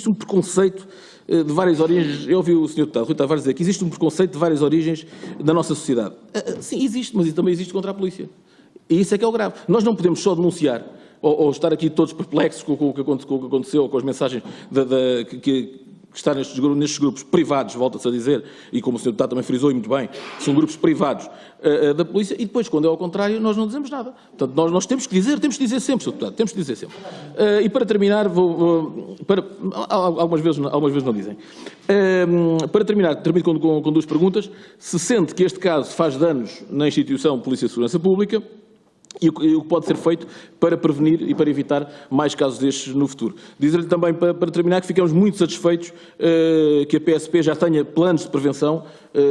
um preconceito de várias origens. Eu ouvi o Sr. Deputado Rui Tavares dizer que existe um preconceito de várias origens da nossa sociedade. Sim, existe, mas também existe contra a polícia. E isso é que é o grave. Nós não podemos só denunciar ou estar aqui todos perplexos com o que aconteceu, com as mensagens que está nestes grupos privados, volta-se a dizer, e como o Sr. Deputado também frisou e muito bem, são grupos privados da polícia, e depois, quando é ao contrário, nós não dizemos nada. Portanto, nós temos que dizer sempre, Sr. Deputado, temos que dizer sempre. E para terminar, algumas vezes não dizem. Para terminar, termino com 2 perguntas. Se sente que este caso faz danos na instituição Polícia de Segurança Pública, e o que pode ser feito para prevenir e para evitar mais casos destes no futuro. Dizer-lhe também, para terminar, que ficamos muito satisfeitos que a PSP já tenha planos de prevenção,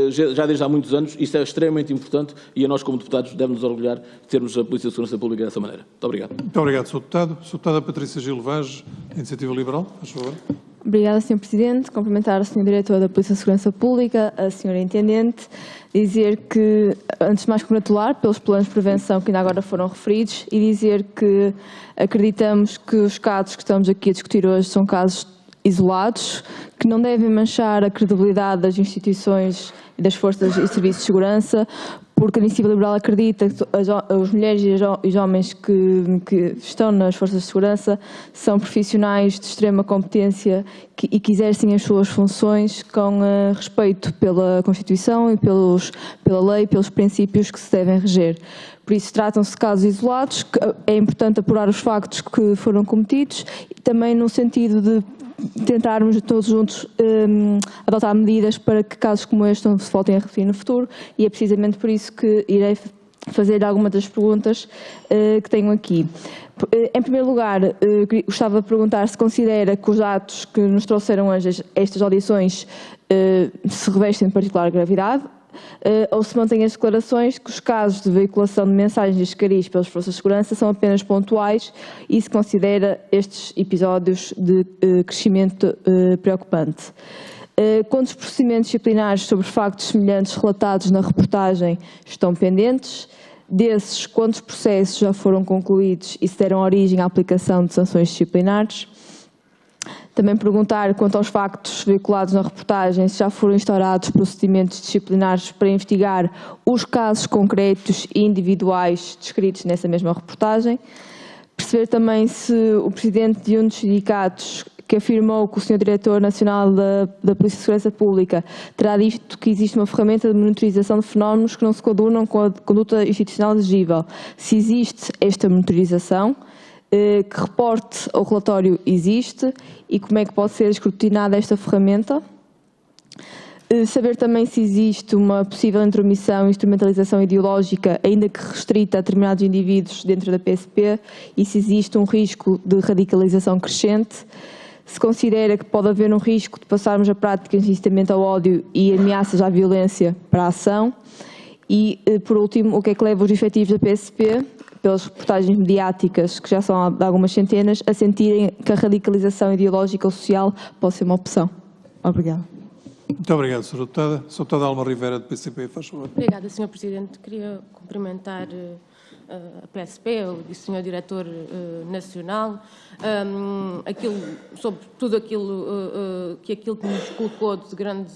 já desde há muitos anos. Isso é extremamente importante e a nós, como deputados, deve-nos orgulhar de termos a Polícia de Segurança Pública dessa maneira. Muito obrigado. Muito obrigado, Sr. Deputado. Sra. Deputada Patrícia Gil Vaz, Iniciativa Liberal, faz favor. Obrigada, Sr. Presidente. Cumprimentar o Sr. Diretor da Polícia de Segurança Pública, a Sra. Intendente, dizer que, antes de mais, congratular pelos planos de prevenção que ainda agora foram referidos e dizer que acreditamos que os casos que estamos aqui a discutir hoje são casos isolados, que não devem manchar a credibilidade das instituições e das forças e serviços de segurança, porque a Iniciativa Liberal acredita que as mulheres e os homens que estão nas forças de segurança são profissionais de extrema competência e que exercem as suas funções com respeito pela Constituição e pela lei, pelos princípios que se devem reger. Por isso, tratam-se de casos isolados, que é importante apurar os factos que foram cometidos e também no sentido de tentarmos todos juntos adotar medidas para que casos como este não se voltem a repetir no futuro, e é precisamente por isso que irei fazer algumas das perguntas que tenho aqui. Em primeiro lugar, gostava de perguntar se considera que os atos que nos trouxeram hoje estas audições se revestem de particular gravidade, ou se mantém as declarações que os casos de veiculação de mensagens de escaris pelas forças de segurança são apenas pontuais e se considera estes episódios de crescimento preocupante. Quantos procedimentos disciplinares sobre factos semelhantes relatados na reportagem estão pendentes? Desses, quantos processos já foram concluídos e se deram origem à aplicação de sanções disciplinares? Também perguntar quanto aos factos veiculados na reportagem, se já foram instaurados procedimentos disciplinares para investigar os casos concretos e individuais descritos nessa mesma reportagem. Perceber também se o presidente de um dos sindicatos que afirmou que o Sr. Diretor Nacional da Polícia de Segurança Pública terá dito que existe uma ferramenta de monitorização de fenómenos que não se coadunam com a conduta institucional exigível. Se existe esta monitorização, que reporte ou relatório existe e como é que pode ser escrutinada esta ferramenta? Saber também se existe uma possível intromissão e instrumentalização ideológica, ainda que restrita a determinados indivíduos dentro da PSP, e se existe um risco de radicalização crescente. Se considera que pode haver um risco de passarmos a práticas de incitamento ao ódio e ameaças à violência para a ação. E, por último, o que é que leva os efetivos da PSP, pelas reportagens mediáticas, que já são de algumas centenas, a sentirem que a radicalização ideológica ou social pode ser uma opção. Obrigada. Muito obrigado, Sra. Deputada. Sra. Deputada Alma Rivera, do PCP, faz favor. Obrigada, Sr. Presidente. Queria cumprimentar a PSP, o Sr. Diretor Nacional, sobre tudo aquilo que nos colocou de grande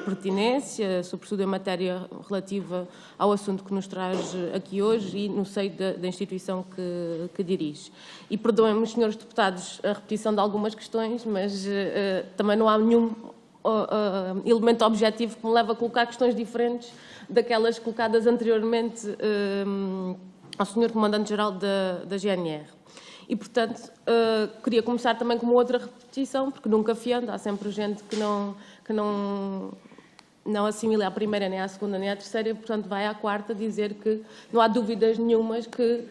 pertinência, sobretudo em matéria relativa ao assunto que nos traz aqui hoje e no seio da instituição que dirige. E perdoem-me, senhores deputados, a repetição de algumas questões, mas também não há nenhum elemento objetivo que me leva a colocar questões diferentes daquelas colocadas anteriormente ao Sr. Comandante-Geral da GNR. E, portanto, queria começar também com uma outra repetição, porque nunca fiando, há sempre gente que não assimila à primeira, nem à segunda, nem à terceira, e, portanto, vai à quarta dizer que não há dúvidas nenhumas que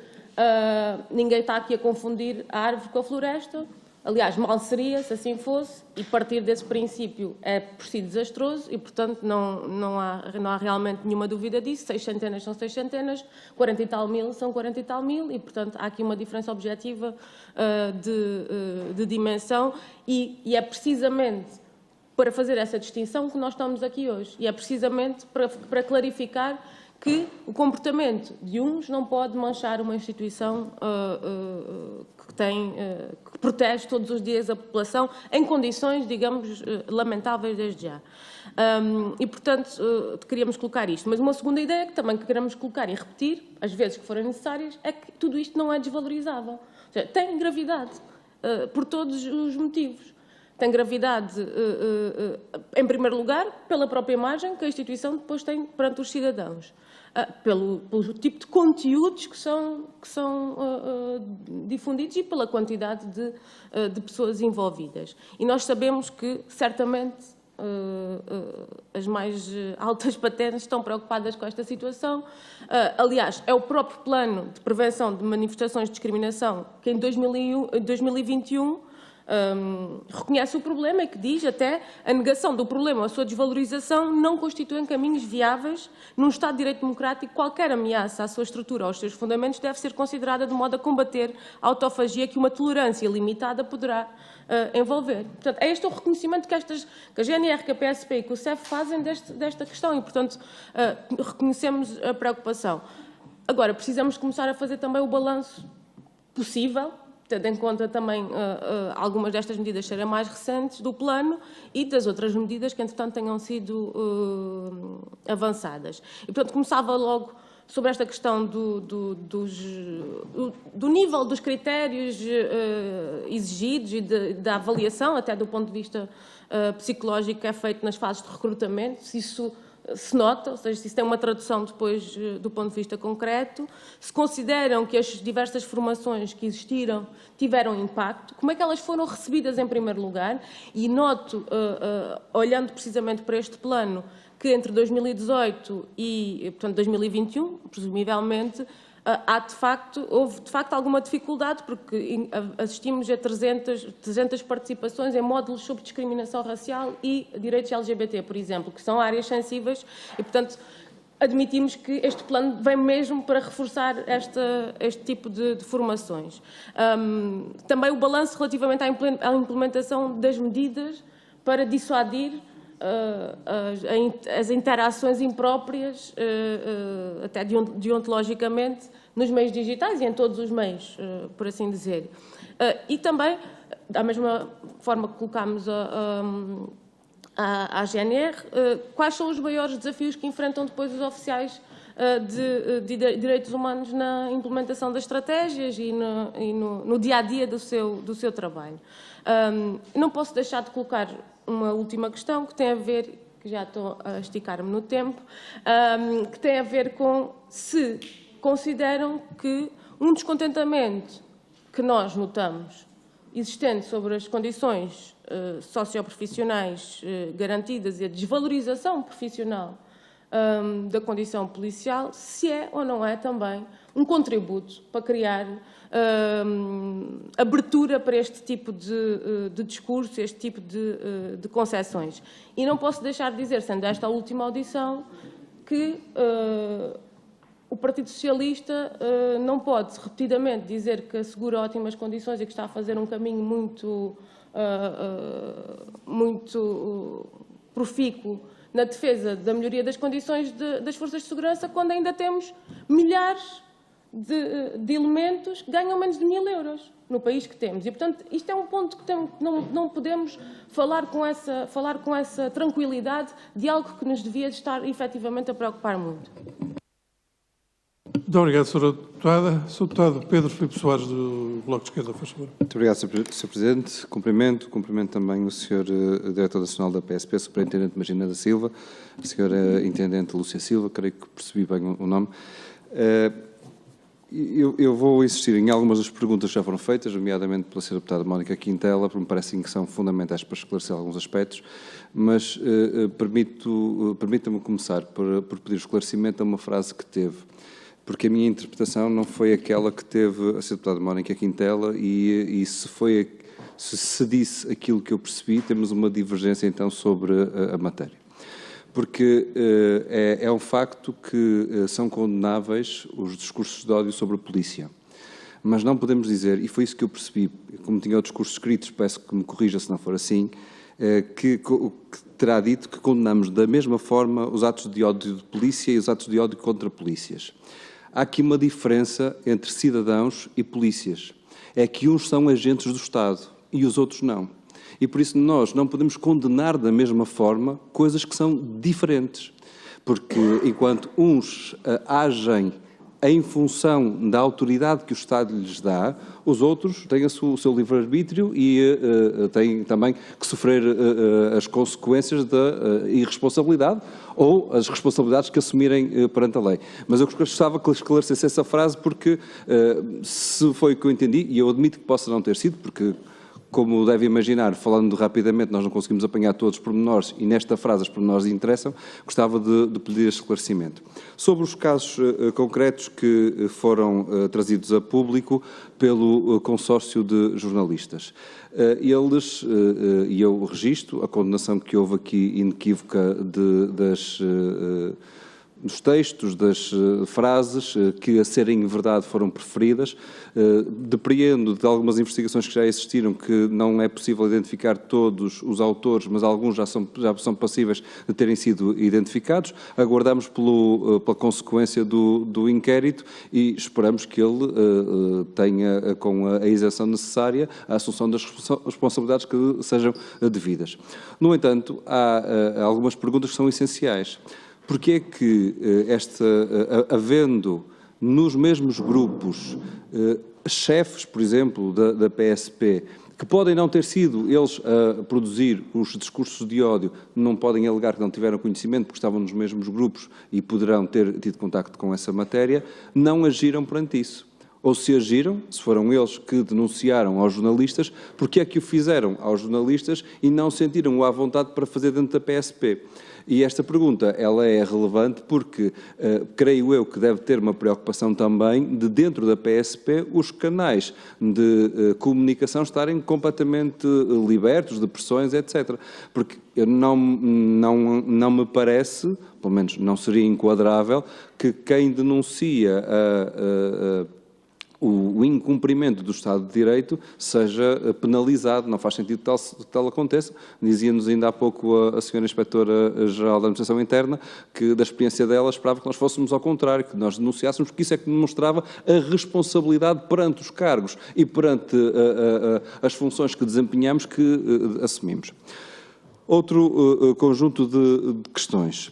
ninguém está aqui a confundir a árvore com a floresta. Aliás, mal seria se assim fosse, e partir desse princípio é por si desastroso e, portanto, não há realmente nenhuma dúvida disso. 6 centenas são 6 centenas, 40 e tal mil são 40 e tal mil, e, portanto, há aqui uma diferença objetiva de dimensão e é precisamente para fazer essa distinção que nós estamos aqui hoje. E é precisamente para clarificar que o comportamento de uns não pode manchar uma instituição que protege todos os dias a população em condições, digamos, lamentáveis desde já. E, portanto, queríamos colocar isto. Mas uma segunda ideia que também queremos colocar e repetir, às vezes que forem necessárias, é que tudo isto não é desvalorizável. Ou seja, tem gravidade, por todos os motivos. Tem gravidade, em primeiro lugar, pela própria imagem que a instituição depois tem perante os cidadãos. Pelo tipo de conteúdos que são difundidos e pela quantidade de pessoas envolvidas. E nós sabemos que, certamente, as mais altas patentes estão preocupadas com esta situação. Aliás, é o próprio Plano de Prevenção de Manifestações de Discriminação que, em 2021, reconhece o problema e que diz até a negação do problema ou a sua desvalorização não constituem caminhos viáveis num Estado de Direito Democrático. Qualquer ameaça à sua estrutura ou aos seus fundamentos deve ser considerada de modo a combater a autofagia que uma tolerância limitada poderá envolver. Portanto, é este o reconhecimento que a GNR, que a PSP e que o CEF fazem desta questão e, portanto, reconhecemos a preocupação. Agora, precisamos começar a fazer também o balanço possível, tendo em conta também algumas destas medidas serem mais recentes do plano e das outras medidas que, entretanto, tenham sido avançadas. E, portanto, começava logo sobre esta questão do nível dos critérios exigidos e da avaliação, até do ponto de vista psicológico, que é feito nas fases de recrutamento, se isso se nota, ou seja, se isso tem uma tradução depois do ponto de vista concreto, se consideram que as diversas formações que existiram tiveram impacto, como é que elas foram recebidas em primeiro lugar, e noto, olhando precisamente para este plano, que entre 2018 e, portanto, 2021, presumivelmente, houve de facto alguma dificuldade, porque assistimos a 300 participações em módulos sobre discriminação racial e direitos LGBT, por exemplo, que são áreas sensíveis e, portanto, admitimos que este plano vem mesmo para reforçar este tipo de formações. Também o balanço relativamente à implementação das medidas para dissuadir as interações impróprias, até deontologicamente, nos meios digitais e em todos os meios, por assim dizer. E também, da mesma forma que colocámos à GNR, quais são os maiores desafios que enfrentam depois os oficiais de direitos humanos na implementação das estratégias e no dia-a-dia do seu trabalho. Não posso deixar de colocar uma última questão que tem a ver, que já estou a esticar-me no tempo, que tem a ver com se consideram que um descontentamento que nós notamos existente sobre as condições socioprofissionais garantidas e a desvalorização profissional da condição policial, se é ou não é também um contributo para criar abertura para este tipo de discurso, este tipo de concessões. E não posso deixar de dizer, sendo esta a última audição, que o Partido Socialista não pode repetidamente dizer que assegura ótimas condições e que está a fazer um caminho muito profícuo na defesa da melhoria das condições das forças de segurança, quando ainda temos milhares de elementos que ganham menos de 1.000 euros no país que temos. E, portanto, isto é um ponto que não podemos falar com essa tranquilidade de algo que nos devia estar efetivamente a preocupar muito. Muito obrigado, Sra. Deputada. Sr. Deputado Pedro Filipe Soares, do Bloco de Esquerda, faz favor. Muito obrigado, Sr. Presidente. Cumprimento também o Sr. Diretor Nacional da PSP, Superintendente Magina da Silva, a Sra. Intendente Lúcia Silva, creio que percebi bem o nome. Eu vou insistir em algumas das perguntas que já foram feitas, nomeadamente pela Sra. Deputada Mónica Quintela, porque me parecem que são fundamentais para esclarecer alguns aspectos, mas permita-me começar por pedir esclarecimento a uma frase que teve, porque a minha interpretação não foi aquela que teve a Sra. Deputada Mónica Quintela e se disse aquilo que eu percebi, temos uma divergência então sobre a matéria. Porque é um facto que são condenáveis os discursos de ódio sobre a polícia. Mas não podemos dizer, e foi isso que eu percebi, como tinha o discurso escrito, peço que me corrija se não for assim, que terá dito que condenamos da mesma forma os atos de ódio de polícia e os atos de ódio contra polícias. Há aqui uma diferença entre cidadãos e polícias. É que uns são agentes do Estado e os outros não. E por isso nós não podemos condenar da mesma forma coisas que são diferentes. Porque enquanto uns agem em função da autoridade que o Estado lhes dá, os outros têm o seu livre-arbítrio e têm também que sofrer as consequências da irresponsabilidade ou as responsabilidades que assumirem perante a lei. Mas eu gostava que esclarecesse essa frase porque, se foi o que eu entendi, e eu admito que possa não ter sido, porque, como deve imaginar, falando rapidamente, nós não conseguimos apanhar todos os pormenores e nesta frase os pormenores interessam, gostava de pedir esclarecimento. Sobre os casos concretos que foram trazidos a público pelo consórcio de jornalistas. Eles, e eu registro a condenação que houve aqui inequívoca dos textos, das frases que, a serem verdade, foram preferidas. Depreendo de algumas investigações que já existiram que não é possível identificar todos os autores, mas alguns já são passíveis de terem sido identificados. Aguardamos pela consequência do inquérito e esperamos que ele tenha, com a isenção necessária, a assunção das responsabilidades que sejam devidas. No entanto, há algumas perguntas que são essenciais. Porque é que, havendo nos mesmos grupos chefes, por exemplo, da PSP, que podem não ter sido eles a produzir os discursos de ódio, não podem alegar que não tiveram conhecimento porque estavam nos mesmos grupos e poderão ter tido contacto com essa matéria, não agiram perante isso? Ou se agiram, se foram eles que denunciaram aos jornalistas, porque é que o fizeram aos jornalistas e não sentiram à vontade para fazer dentro da PSP? E esta pergunta, ela é relevante porque creio eu que deve ter uma preocupação também de, dentro da PSP, os canais de comunicação estarem completamente libertos de pressões, etc. Porque não me parece, pelo menos não seria enquadrável, que quem denuncia o incumprimento do Estado de Direito seja penalizado. Não faz sentido que tal aconteça. Dizia-nos ainda há pouco a Sra. Inspetora-Geral da Administração Interna que, da experiência dela, esperava que nós fôssemos ao contrário, que nós denunciássemos, porque isso é que demonstrava a responsabilidade perante os cargos e perante as funções que desempenhamos, que assumimos. Outro conjunto de questões.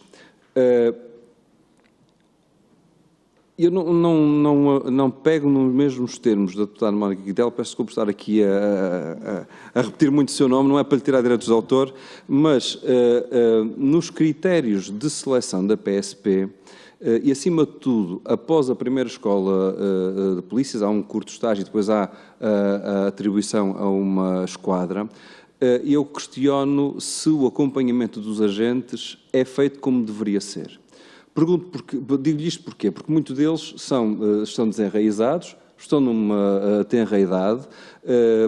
Eu não pego nos mesmos termos da deputada Mónica Quintela, peço desculpa por estar aqui a repetir muito o seu nome, não é para lhe tirar direitos de autor, mas nos critérios de seleção da PSP, e acima de tudo, após a primeira escola de polícias, há um curto estágio e depois há a atribuição a uma esquadra, eu questiono se o acompanhamento dos agentes é feito como deveria ser. Digo-lhe isto porquê? Porque muitos deles estão desenraizados, estão numa tenra idade,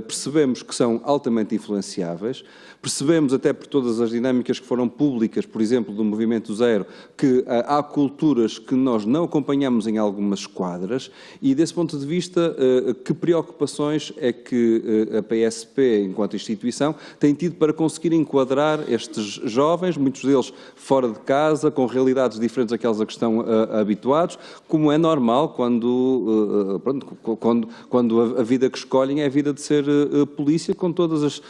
percebemos que são altamente influenciáveis, percebemos até por todas as dinâmicas que foram públicas, por exemplo, do Movimento Zero, que há culturas que nós não acompanhamos em algumas esquadras e, desse ponto de vista, que preocupações é que a PSP, enquanto instituição, tem tido para conseguir enquadrar estes jovens, muitos deles fora de casa, com realidades diferentes daquelas a que estão habituados, como é normal quando a vida que escolhem é a vida de ser polícia, com todas as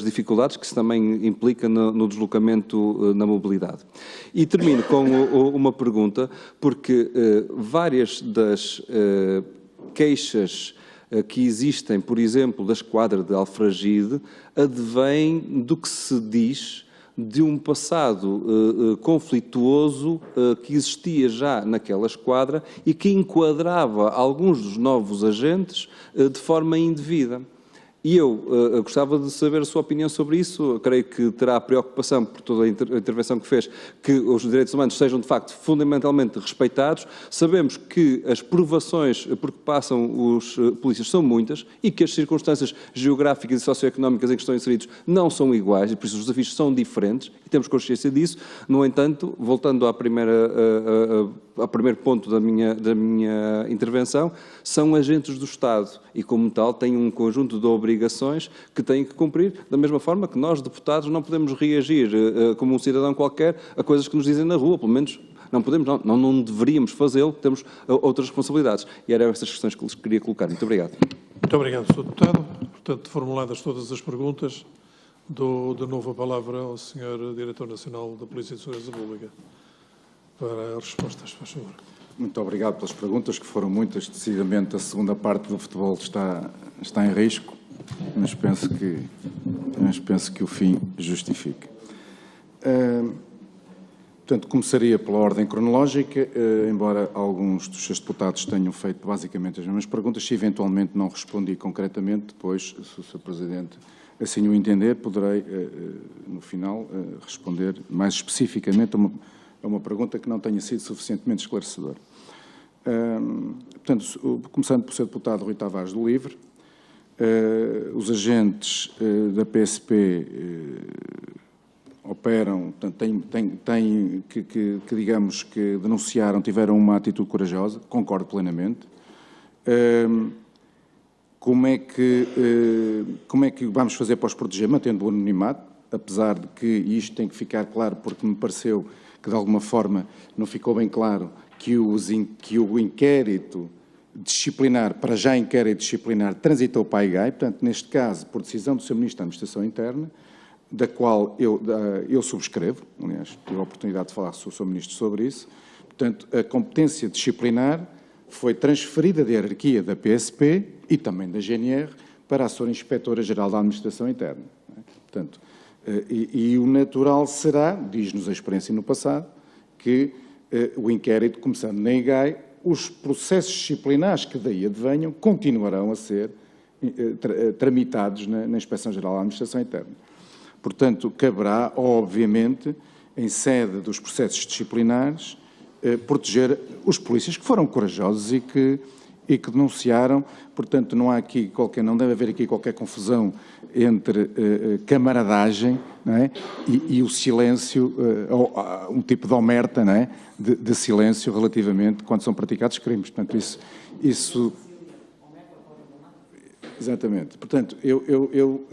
dificuldades que se também implica no deslocamento na mobilidade. E termino com uma pergunta, porque várias das queixas que existem, por exemplo, da esquadra de Alfragide, advêm do que se diz de um passado conflituoso que existia já naquela esquadra e que enquadrava alguns dos novos agentes de forma indevida. E eu gostava de saber a sua opinião sobre isso. Eu creio que terá preocupação, por toda a intervenção que fez, que os direitos humanos sejam, de facto, fundamentalmente respeitados. Sabemos que as provações por que passam os polícias são muitas e que as circunstâncias geográficas e socioeconómicas em que estão inseridos não são iguais e, por isso, os desafios são diferentes e temos consciência disso. No entanto, voltando ao primeiro ponto da minha intervenção, são agentes do Estado e, como tal, têm um conjunto de obrigações que têm que cumprir, da mesma forma que nós, deputados, não podemos reagir como um cidadão qualquer a coisas que nos dizem na rua, pelo menos não podemos, não deveríamos fazê-lo, temos outras responsabilidades. E eram estas questões que lhes queria colocar. Muito obrigado. Muito obrigado, Sr. Deputado. Portanto, formuladas todas as perguntas, dou de novo a palavra ao Sr. Diretor Nacional da Polícia de Segurança Pública para as respostas, por favor. Muito obrigado pelas perguntas, que foram muitas. Decididamente, a segunda parte do futebol está em risco, mas penso que o fim justifica. Portanto, começaria pela ordem cronológica, embora alguns dos seus deputados tenham feito basicamente as mesmas perguntas. Se eventualmente não respondi concretamente, depois, se o Sr. Presidente assim o entender, poderei, no final, responder mais especificamente a uma pergunta que não tenha sido suficientemente esclarecedora. Portanto, começando por ser deputado Rui Tavares do LIVRE, os agentes da PSP operam, portanto, digamos que denunciaram, tiveram uma atitude corajosa, concordo plenamente. Como é que vamos fazer para os proteger, mantendo o anonimato, apesar de que isto tem que ficar claro, porque me pareceu que de alguma forma não ficou bem claro que o inquérito disciplinar, para já inquérito disciplinar, transitou para a IGAI, portanto, neste caso, por decisão do Sr. Ministro da Administração Interna, da qual eu subscrevo, aliás, tive a oportunidade de falar com o Sr. Ministro sobre isso. Portanto, a competência disciplinar foi transferida da hierarquia da PSP e também da GNR para a Sra. Inspetora-Geral da Administração Interna. Portanto, e o natural será, diz-nos a experiência no passado, que o inquérito, começando na IGAI, os processos disciplinares que daí advenham continuarão a ser tramitados na Inspeção-Geral da Administração Interna. Portanto, caberá, obviamente, em sede dos processos disciplinares, proteger os polícias que foram corajosos e que denunciaram. Portanto, não deve haver aqui qualquer confusão entre camaradagem, não é? e o silêncio, um tipo de omerta, não é? de silêncio relativamente quando são praticados crimes. Portanto, isso exatamente. Portanto, eu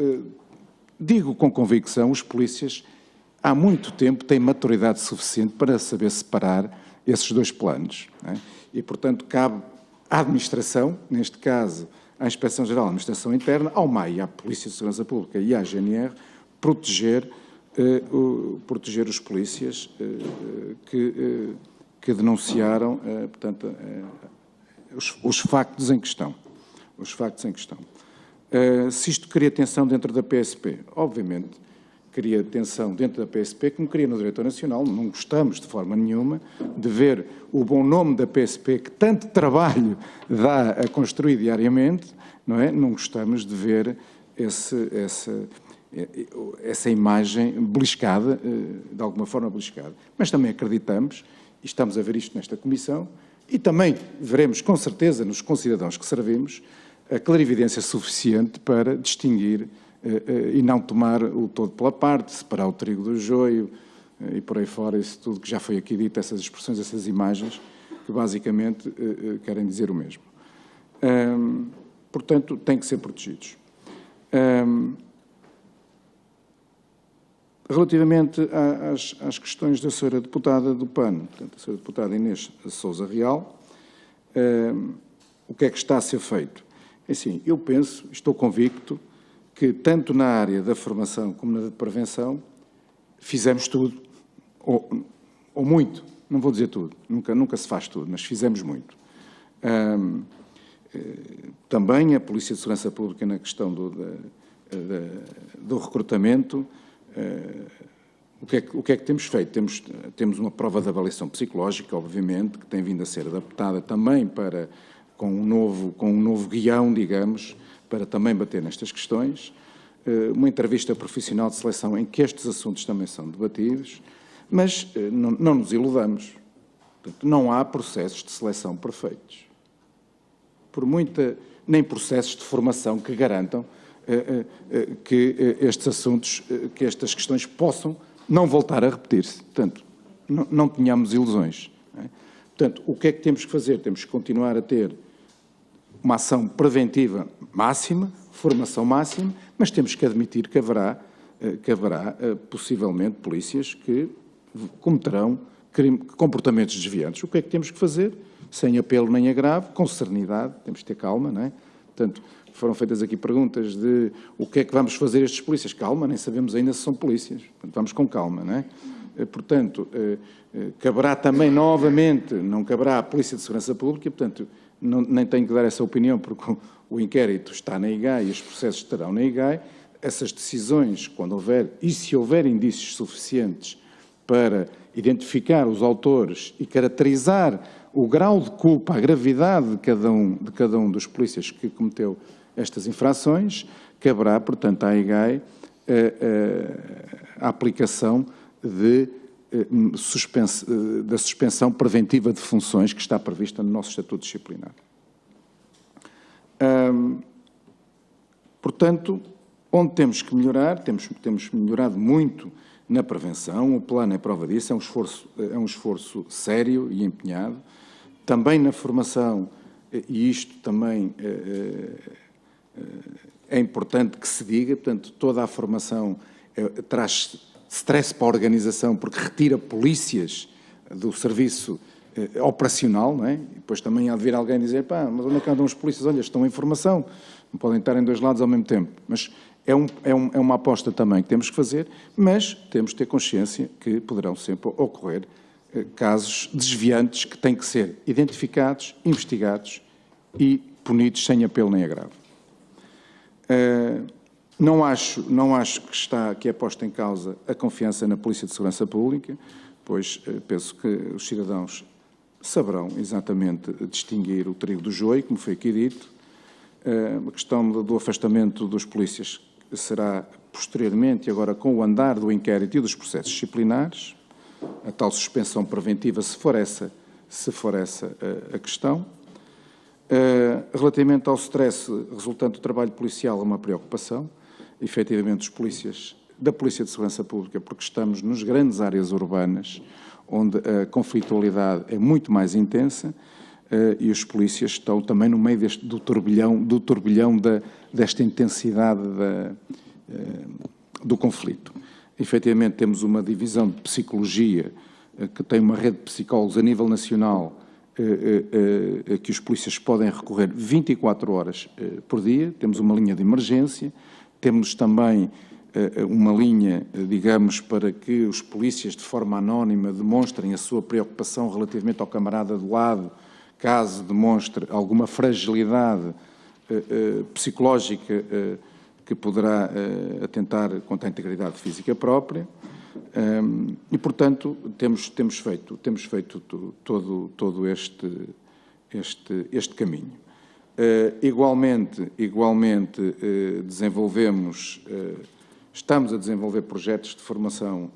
digo com convicção, os polícias há muito tempo têm maturidade suficiente para saber separar esses dois planos. Não é? E, portanto, cabe à administração, neste caso, à Inspeção-Geral da Administração Interna, ao MAI, à Polícia de Segurança Pública e à GNR, proteger proteger os polícias que denunciaram, portanto, os factos em questão. Os factos em questão. Se isto cria tensão dentro da PSP, obviamente cria tensão dentro da PSP, como cria no Diretor Nacional. Não gostamos de forma nenhuma de ver o bom nome da PSP, que tanto trabalho dá a construir diariamente, não é? Não gostamos de ver essa imagem beliscada, de alguma forma beliscada. Mas também acreditamos, e estamos a ver isto nesta Comissão, e também veremos com certeza nos concidadãos que servimos, a clarividência suficiente para distinguir e não tomar o todo pela parte, separar o trigo do joio e por aí fora, isso tudo que já foi aqui dito, essas expressões, essas imagens, que basicamente querem dizer o mesmo. Portanto, têm que ser protegidos. Relativamente às questões da senhora deputada do PAN, portanto, a senhora deputada Inês Sousa Real, o que é que está a ser feito? Assim, eu penso, estou convicto, que tanto na área da formação como na de prevenção fizemos tudo, ou muito, não vou dizer tudo, nunca se faz tudo, mas fizemos muito. Também a Polícia de Segurança Pública na questão do recrutamento, o que é que temos feito? Temos uma prova de avaliação psicológica, obviamente, que tem vindo a ser adaptada também com um novo guião, digamos, para também bater nestas questões, uma entrevista profissional de seleção em que estes assuntos também são debatidos, mas não nos iludamos. Portanto, não há processos de seleção perfeitos. Nem processos de formação que garantam que estes assuntos, que estas questões possam não voltar a repetir-se. Portanto, não tenhamos ilusões. Não é? Portanto, o que é que temos que fazer? Temos que continuar a ter uma ação preventiva máxima, formação máxima, mas temos que admitir que haverá possivelmente polícias que cometerão comportamentos desviantes. O que é que temos que fazer? Sem apelo nem agravo, com serenidade, temos que ter calma, não é? Portanto, foram feitas aqui perguntas de o que é que vamos fazer estes polícias. Calma, nem sabemos ainda se são polícias. Portanto, vamos com calma, não é? Portanto, caberá também novamente, não caberá à Polícia de Segurança Pública, portanto, nem tenho que dar essa opinião, porque o inquérito está na IGAI e os processos estarão na IGAI. Essas decisões, quando houver, e se houver indícios suficientes para identificar os autores e caracterizar o grau de culpa, a gravidade de cada um dos polícias que cometeu estas infrações, caberá, portanto, à IGAI a aplicação da suspensão preventiva de funções que está prevista no nosso Estatuto Disciplinar. Portanto, onde temos que melhorar, temos melhorado muito na prevenção, o plano é prova disso, é um esforço sério e empenhado. Também na formação, e isto também é importante que se diga, portanto, toda a formação traz stress para a organização, porque retira polícias do serviço operacional, não é? E depois também há de vir alguém dizer, mas onde é que andam os polícias? Olha, estão em formação, não podem estar em dois lados ao mesmo tempo. Mas é uma aposta também que temos que fazer, mas temos de ter consciência que poderão sempre ocorrer casos desviantes que têm que ser identificados, investigados e punidos sem apelo nem agravo. Não acho que é posta em causa a confiança na Polícia de Segurança Pública, pois penso que os cidadãos saberão exatamente distinguir o trigo do joio, como foi aqui dito. A questão do afastamento dos polícias será posteriormente, agora com o andar do inquérito e dos processos disciplinares, a tal suspensão preventiva, se for essa a questão. Relativamente ao stress resultante do trabalho policial, é uma preocupação. Efetivamente, os polícias da Polícia de Segurança Pública, porque estamos nas grandes áreas urbanas, onde a conflitualidade é muito mais intensa, e os polícias estão também no meio do turbilhão desta intensidade do conflito. Efetivamente, temos uma divisão de psicologia que tem uma rede de psicólogos a nível nacional que os polícias podem recorrer 24 horas por dia. Temos uma linha de emergência, temos também uma linha, digamos, para que os polícias, de forma anónima, demonstrem a sua preocupação relativamente ao camarada do lado, caso demonstre alguma fragilidade psicológica que poderá atentar contra a integridade física própria. E, portanto, temos feito todo este caminho. Igualmente estamos a desenvolver projetos de formação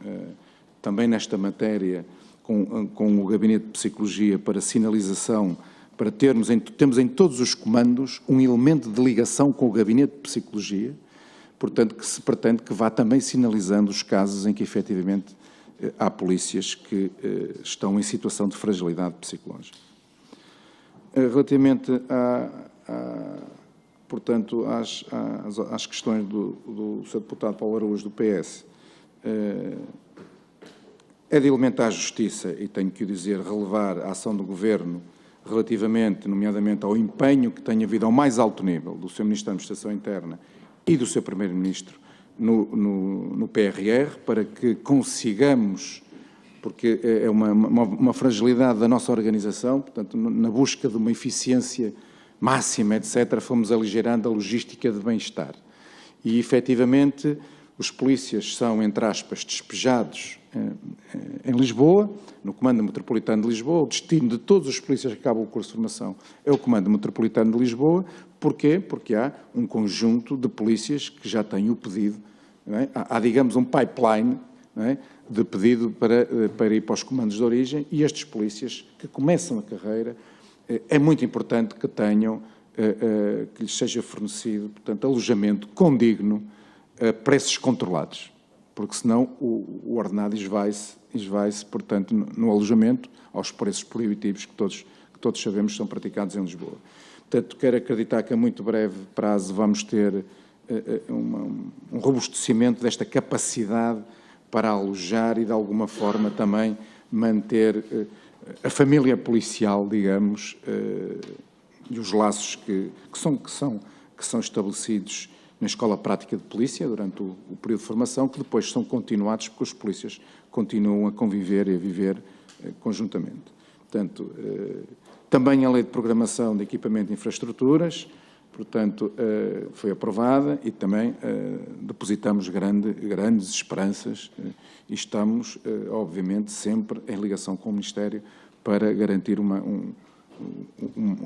também nesta matéria com o Gabinete de Psicologia para sinalização, para temos em todos os comandos um elemento de ligação com o Gabinete de Psicologia, portanto, que se pretende que vá também sinalizando os casos em que, efetivamente, há polícias que estão em situação de fragilidade psicológica. Relativamente portanto, às questões do Sr. Deputado Paulo Araújo, do PS, é de elementar justiça, e tenho que o dizer, relevar a ação do Governo relativamente, nomeadamente, ao empenho que tem havido ao mais alto nível do Sr. Ministro da Administração Interna e do Sr. Primeiro-Ministro no PRR, para que consigamos, porque é uma fragilidade da nossa organização, portanto, na busca de uma eficiência máxima, etc., fomos aligerando a logística de bem-estar. E, efetivamente, os polícias são, entre aspas, despejados em Lisboa, no Comando Metropolitano de Lisboa. O destino de todos os polícias que acabam o curso de formação é o Comando Metropolitano de Lisboa. Porquê? Porque há um conjunto de polícias que já têm o pedido, não é? Há, digamos, um pipeline, não é, de pedido para ir para os comandos de origem, e estes polícias que começam a carreira, é muito importante que tenham, que lhes seja fornecido, portanto, alojamento condigno, a preços controlados, porque senão o ordenado esvai-se, portanto, no alojamento, aos preços proibitivos que todos sabemos são praticados em Lisboa. Portanto, quero acreditar que a muito breve prazo vamos ter um robustecimento desta capacidade para alojar e, de alguma forma, também manter a família policial, digamos, e os laços que são estabelecidos na Escola Prática de Polícia durante o período de formação, que depois são continuados porque os polícias continuam a conviver e a viver conjuntamente. Portanto, também a Lei de Programação de Equipamento de Infraestruturas, portanto, foi aprovada e também depositamos grandes esperanças e estamos, obviamente, sempre em ligação com o Ministério para garantir uma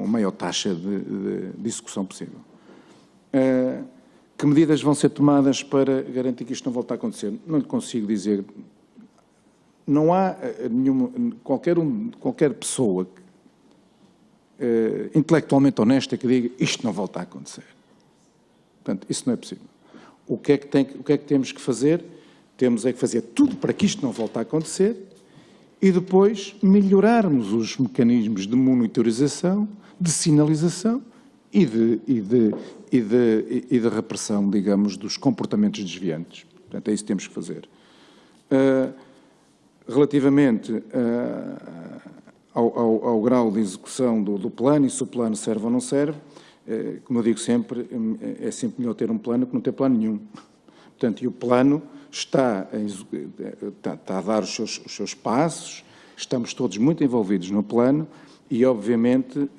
maior taxa de execução possível. Que medidas vão ser tomadas para garantir que isto não volte a acontecer? Não lhe consigo dizer. Não há qualquer pessoa intelectualmente honesta que diga isto não volta a acontecer. Portanto, isso não é possível. O que é que temos que fazer? Temos é que fazer tudo para que isto não volte a acontecer e depois melhorarmos os mecanismos de monitorização, de sinalização e de repressão, digamos, dos comportamentos desviantes. Portanto, é isso que temos que fazer. Relativamente ao grau de execução do plano, e se o plano serve ou não serve, como eu digo sempre, é sempre melhor ter um plano que não ter plano nenhum. Portanto, e o plano está a dar os seus passos, estamos todos muito envolvidos no plano e, obviamente,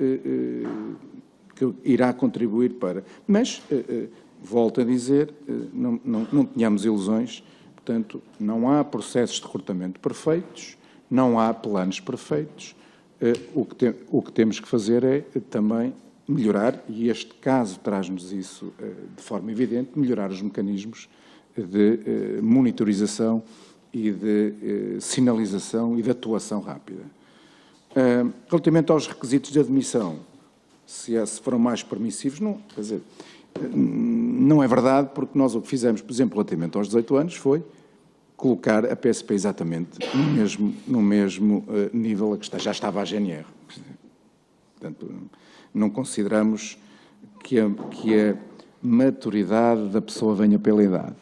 que irá contribuir para... Mas, volto a dizer, não tenhamos ilusões, portanto, não há processos de recrutamento perfeitos, não há planos perfeitos. O que temos que fazer é também melhorar, e este caso traz-nos isso de forma evidente, melhorar os mecanismos de monitorização e de sinalização e de atuação rápida. Relativamente aos requisitos de admissão, se foram mais permissivos, não, quer dizer, não é verdade, porque nós o que fizemos, por exemplo, relativamente aos 18 anos, foi colocar a PSP exatamente no mesmo nível a que já estava a GNR. Portanto, não consideramos que a maturidade da pessoa venha pela idade.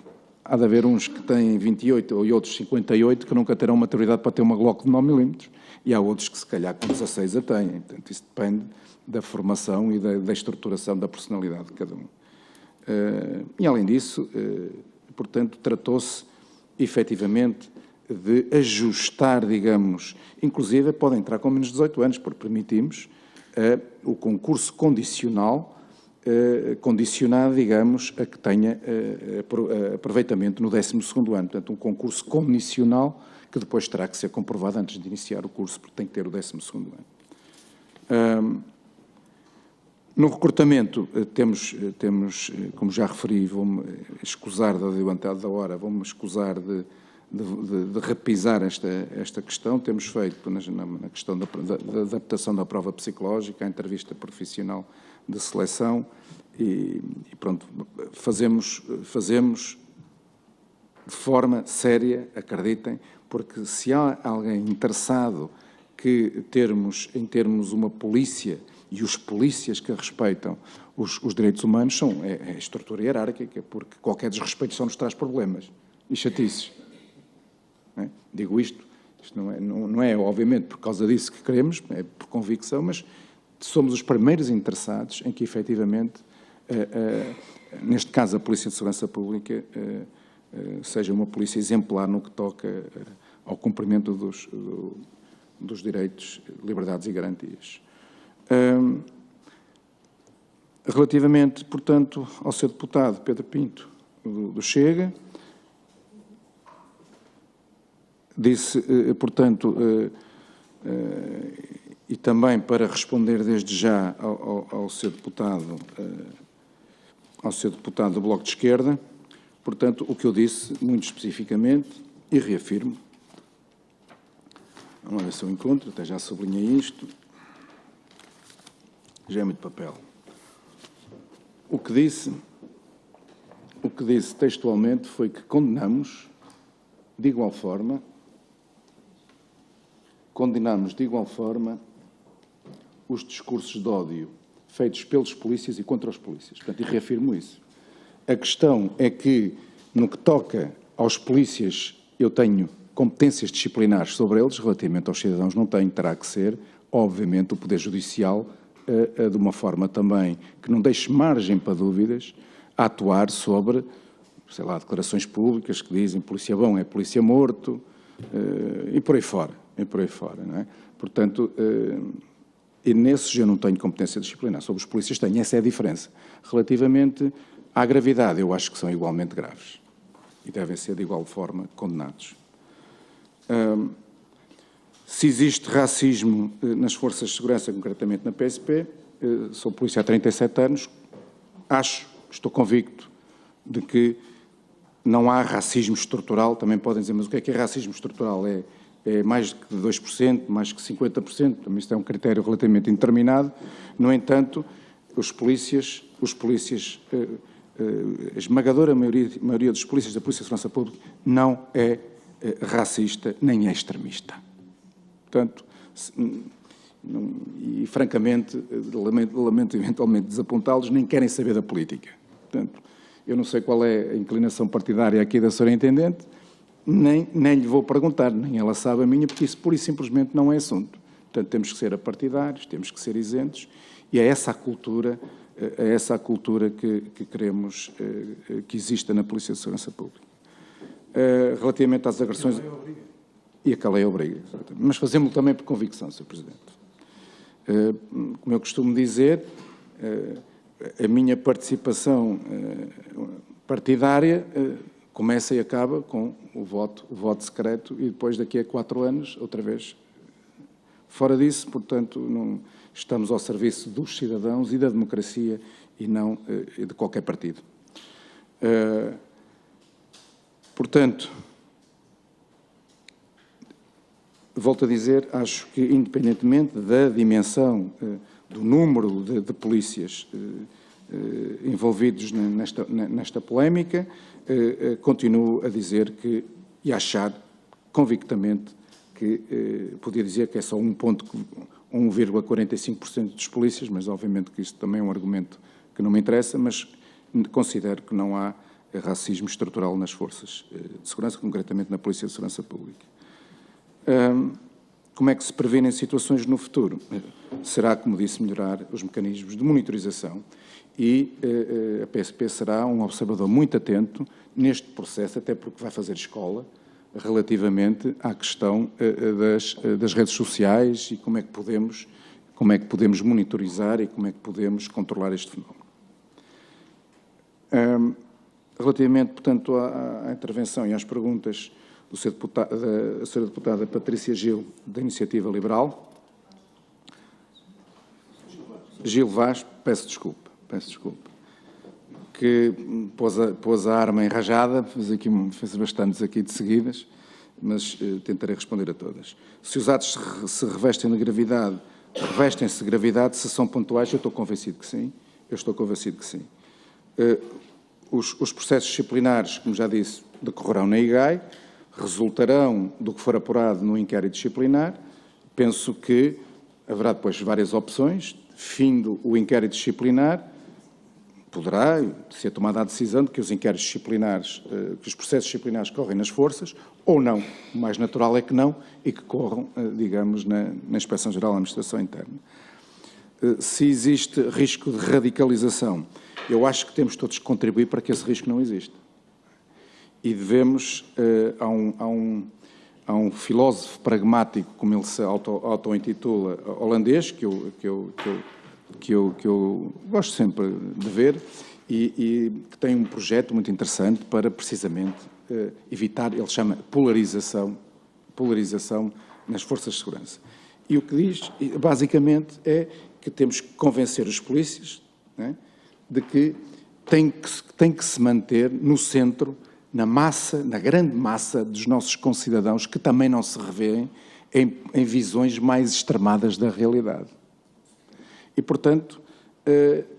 Há de haver uns que têm 28 e outros 58 que nunca terão maturidade para ter uma Glock de 9 mm e há outros que se calhar com 16 a têm. Portanto, isso depende da formação e da estruturação da personalidade de cada um. E além disso, portanto, tratou-se efetivamente de ajustar, digamos, inclusive podem entrar com menos de 18 anos, porque permitimos o concurso condicional, condicionado, digamos, a que tenha aproveitamento no 12º ano. Portanto, um concurso condicional que depois terá que ser comprovado antes de iniciar o curso, porque tem que ter o 12º ano. No recrutamento, temos, como já referi, vou-me escusar da adiantado da hora, vou-me escusar de repisar esta questão. Temos feito, na questão da adaptação da prova psicológica, a entrevista profissional de seleção, e pronto, fazemos de forma séria, acreditem, porque se há alguém interessado em termos uma polícia e os polícias que respeitam os direitos humanos, é a estrutura hierárquica, porque qualquer desrespeito só nos traz problemas e chatices. Não é? Digo isto não é obviamente por causa disso que queremos, é por convicção, mas somos os primeiros interessados em que, efetivamente, neste caso a Polícia de Segurança Pública, seja uma polícia exemplar no que toca ao cumprimento dos direitos, liberdades e garantias. Relativamente, portanto, ao Sr. Deputado Pedro Pinto, do Chega, disse, portanto, e também para responder desde já ao Sr. Deputado do Bloco de Esquerda, portanto, o que eu disse, muito especificamente, e reafirmo, vamos ver se eu encontro, até já sublinhei isto, já é muito papel. O que disse textualmente foi que condenamos de igual forma os discursos de ódio feitos pelos polícias e contra os polícias. Portanto, e reafirmo isso. A questão é que, no que toca aos polícias, eu tenho competências disciplinares sobre eles, relativamente aos cidadãos não tenho, terá que ser, obviamente, o Poder Judicial, de uma forma também que não deixe margem para dúvidas, a atuar sobre, sei lá, declarações públicas que dizem polícia bom é polícia morto, e por aí fora, não é? Portanto, e nesses eu não tenho competência disciplinar, sobre os polícias tenho, essa é a diferença. Relativamente à gravidade, eu acho que são igualmente graves e devem ser de igual forma condenados. Se existe racismo nas forças de segurança, concretamente na PSP, sou polícia há 37 anos, estou convicto de que não há racismo estrutural, também podem dizer, mas o que é racismo estrutural? É mais de 2%, mais que 50%, também isto é um critério relativamente indeterminado. No entanto, os polícias, a esmagadora maioria dos polícias da Polícia de Segurança Pública não é racista nem é extremista. Portanto, e francamente, lamento eventualmente desapontá-los, nem querem saber da política. Portanto, eu não sei qual é a inclinação partidária aqui da Sra. Intendente, nem lhe vou perguntar, nem ela sabe a minha, porque isso pura e simplesmente não é assunto. Portanto, temos que ser apartidários, temos que ser isentos, e é essa a cultura que queremos que exista na Polícia de Segurança Pública. Relativamente às agressões... E a lei obriga, mas fazemos-lo também por convicção, Sr. Presidente. Como eu costumo dizer, a minha participação partidária começa e acaba com o voto secreto e depois daqui a 4 anos, outra vez. Fora disso, portanto, não estamos ao serviço dos cidadãos e da democracia e não de qualquer partido. Portanto, volto a dizer, acho que independentemente da dimensão do número de polícias envolvidos nesta polémica, continuo a dizer que, e a achar convictamente que podia dizer que é só 1,45% dos polícias, mas obviamente que isto também é um argumento que não me interessa, mas considero que não há racismo estrutural nas forças de segurança, concretamente na Polícia de Segurança Pública. Como é que se prevêem situações no futuro? Será, como disse, melhorar os mecanismos de monitorização e a PSP será um observador muito atento neste processo, até porque vai fazer escola relativamente à questão das redes sociais e como é que podemos monitorizar e como é que podemos controlar este fenómeno. Relativamente, portanto, à intervenção e às perguntas da senhora deputada Patrícia Gil, da Iniciativa Liberal. Gil Vaz, peço desculpa, que pôs a arma enrajada, fez bastantes aqui de seguidas, mas tentarei responder a todas. Se os atos se revestem de gravidade, revestem-se de gravidade, se são pontuais, eu estou convencido que sim, Os processos disciplinares, como já disse, decorrerão na IGAI, resultarão do que for apurado no inquérito disciplinar. Penso que haverá depois várias opções. Findo o inquérito disciplinar, poderá ser tomada a decisão de que os inquéritos disciplinares, que os processos disciplinares correm nas forças, ou não. O mais natural é que não, e que corram, digamos, na Inspeção-Geral da Administração Interna. Se existe risco de radicalização, eu acho que temos todos que contribuir para que esse risco não exista. E devemos, há um filósofo pragmático, como ele se auto-intitula, holandês, que eu gosto sempre de ver, e que tem um projeto muito interessante para, precisamente, evitar, ele chama polarização nas forças de segurança. E o que diz, basicamente, é que temos que convencer os polícias, né, de que tem que se manter no centro, na grande massa dos nossos concidadãos que também não se revêem em visões mais extremadas da realidade. E, portanto,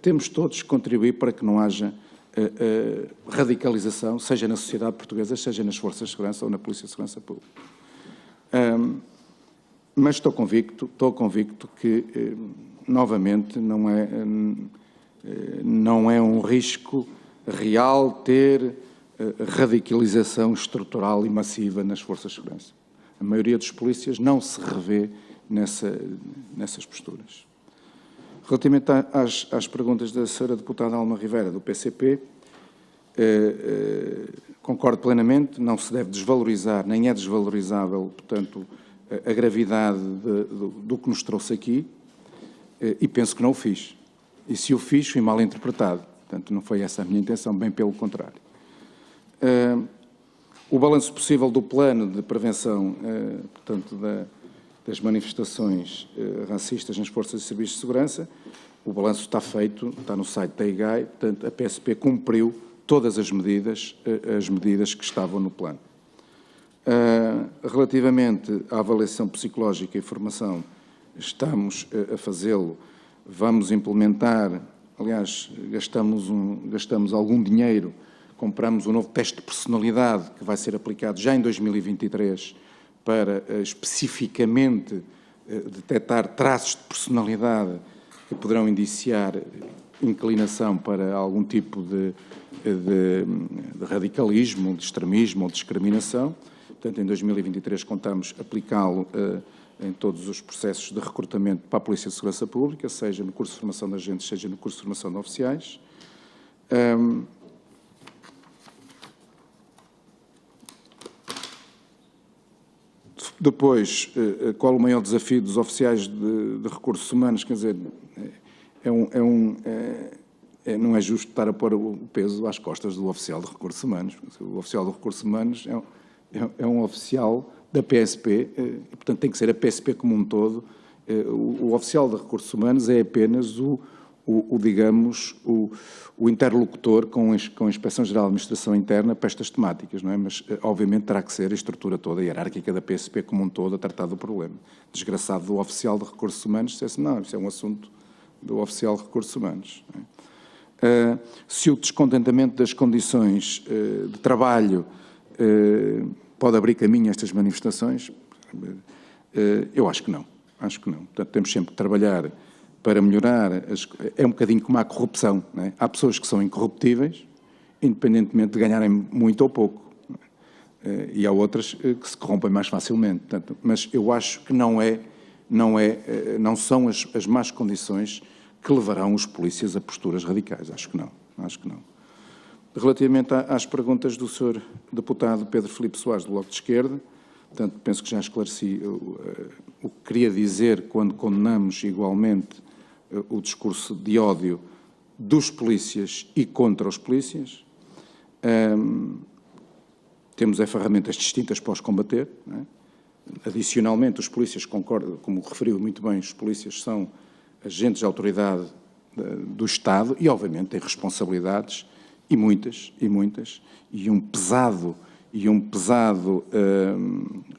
temos todos que contribuir para que não haja radicalização, seja na sociedade portuguesa, seja nas forças de segurança ou na Polícia de Segurança Pública. Mas estou convicto que, novamente, não é um risco real ter radicalização estrutural e massiva nas forças de segurança. A maioria dos polícias não se revê nessas posturas. Relativamente às perguntas da senhora deputada Alma Rivera, do PCP, concordo plenamente, não se deve desvalorizar, nem é desvalorizável, portanto, a gravidade do que nos trouxe aqui, e penso que não o fiz. E se o fiz, fui mal interpretado. Portanto, não foi essa a minha intenção, bem pelo contrário. O balanço possível do plano de prevenção, portanto, das manifestações racistas nas forças e serviços de segurança, o balanço está feito, está no site da IGAI, portanto, a PSP cumpriu todas as medidas que estavam no plano. Relativamente à avaliação psicológica e formação, estamos a fazê-lo, vamos implementar, aliás, gastamos algum dinheiro, compramos um novo teste de personalidade que vai ser aplicado já em 2023 para especificamente detectar traços de personalidade que poderão indiciar inclinação para algum tipo de radicalismo, de extremismo ou de discriminação. Portanto, em 2023 contamos aplicá-lo em todos os processos de recrutamento para a Polícia de Segurança Pública, seja no curso de formação de agentes, seja no curso de formação de oficiais. Depois, qual o maior desafio dos oficiais de recursos humanos? Quer dizer, não é justo estar a pôr o peso às costas do oficial de recursos humanos. O oficial de recursos humanos é um oficial da PSP, e, portanto, tem que ser a PSP como um todo. O oficial de recursos humanos é apenas digamos, o interlocutor com a Inspeção-Geral da Administração Interna para estas temáticas, não é? Mas, obviamente, terá que ser a estrutura toda, a hierárquica da PSP como um todo, a tratar do problema. Desgraçado do oficial de recursos humanos dissesse, não, isso é um assunto do oficial de recursos humanos. Não é? Se o descontentamento das condições de trabalho pode abrir caminho a estas manifestações, eu acho que não. Portanto, temos sempre que trabalhar para melhorar, é um bocadinho como a corrupção, não é? Há pessoas que são incorruptíveis, independentemente de ganharem muito ou pouco. E há outras que se corrompem mais facilmente. Portanto, mas eu acho que não são as más condições que levarão os polícias a posturas radicais. Acho que não. Relativamente às perguntas do Sr. deputado Pedro Filipe Soares, do Bloco de Esquerda, portanto, penso que já esclareci o que queria dizer quando condenamos igualmente o discurso de ódio dos polícias e contra os polícias. Temos ferramentas distintas para os combater. Não é? Adicionalmente, os polícias, concordam, como referiu muito bem, os polícias são agentes de autoridade do Estado e, obviamente, têm responsabilidades, e muitas, e um pesado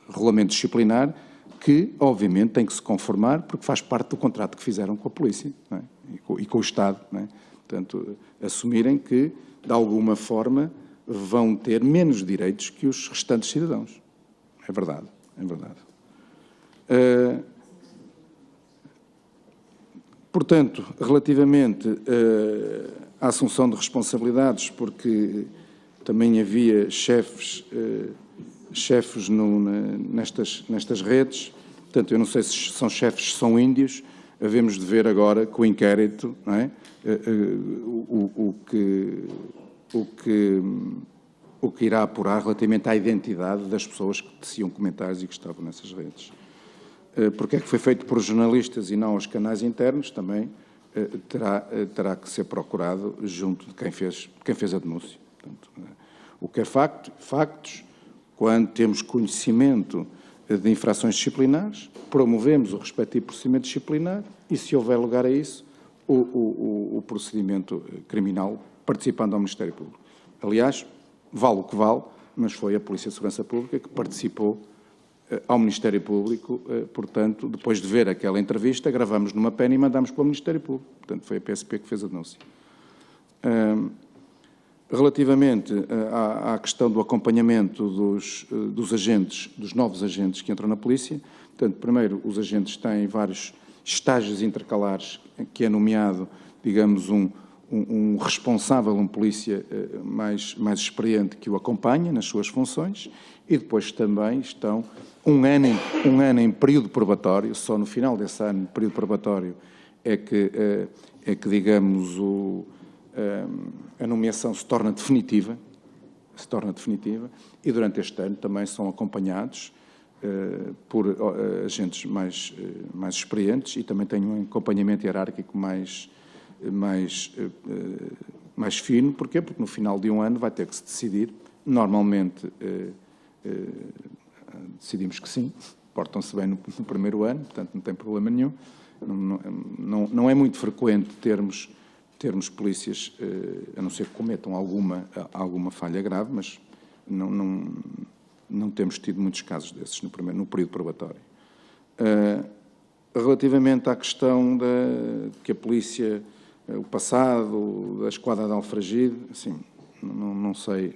regulamento disciplinar que, obviamente, tem que se conformar porque faz parte do contrato que fizeram com a polícia, não é? E com o Estado. Não é? Portanto, assumirem que, de alguma forma, vão ter menos direitos que os restantes cidadãos. É verdade. Portanto, relativamente à assunção de responsabilidades, porque também havia chefes nestas redes, portanto, eu não sei se são chefes, se são índios, havemos de ver agora com o inquérito, não é? O que irá apurar relativamente à identidade das pessoas que teciam comentários e que estavam nessas redes. Porque é que foi feito por jornalistas e não aos canais internos, também terá que ser procurado junto de quem fez a denúncia. Portanto, o que é factos, quando temos conhecimento de infrações disciplinares, promovemos o respectivo procedimento disciplinar e, se houver lugar a isso, o procedimento criminal, participando ao Ministério Público. Aliás, vale o que vale, mas foi a Polícia de Segurança Pública que participou ao Ministério Público, portanto, depois de ver aquela entrevista, gravamos numa pena e mandamos para o Ministério Público. Portanto, foi a PSP que fez a denúncia. Relativamente à questão do acompanhamento dos agentes, dos novos agentes que entram na polícia, portanto, primeiro, os agentes têm vários estágios intercalares, que é nomeado, digamos, um responsável, um polícia mais experiente que o acompanha nas suas funções, e depois também estão um ano em período probatório. Só no final desse ano, período probatório, é que digamos, a nomeação se torna definitiva, e durante este ano também são acompanhados por agentes mais experientes e também têm um acompanhamento hierárquico mais fino. Porquê? Porque no final de um ano vai ter que se decidir. Normalmente decidimos que sim, portam-se bem no primeiro ano, portanto não tem problema nenhum. Não é muito frequente termos polícias, a não ser que cometam alguma falha grave, mas não temos tido muitos casos desses no período probatório. Relativamente à questão que a polícia, o passado, da esquadra de Alfragide, assim, não sei.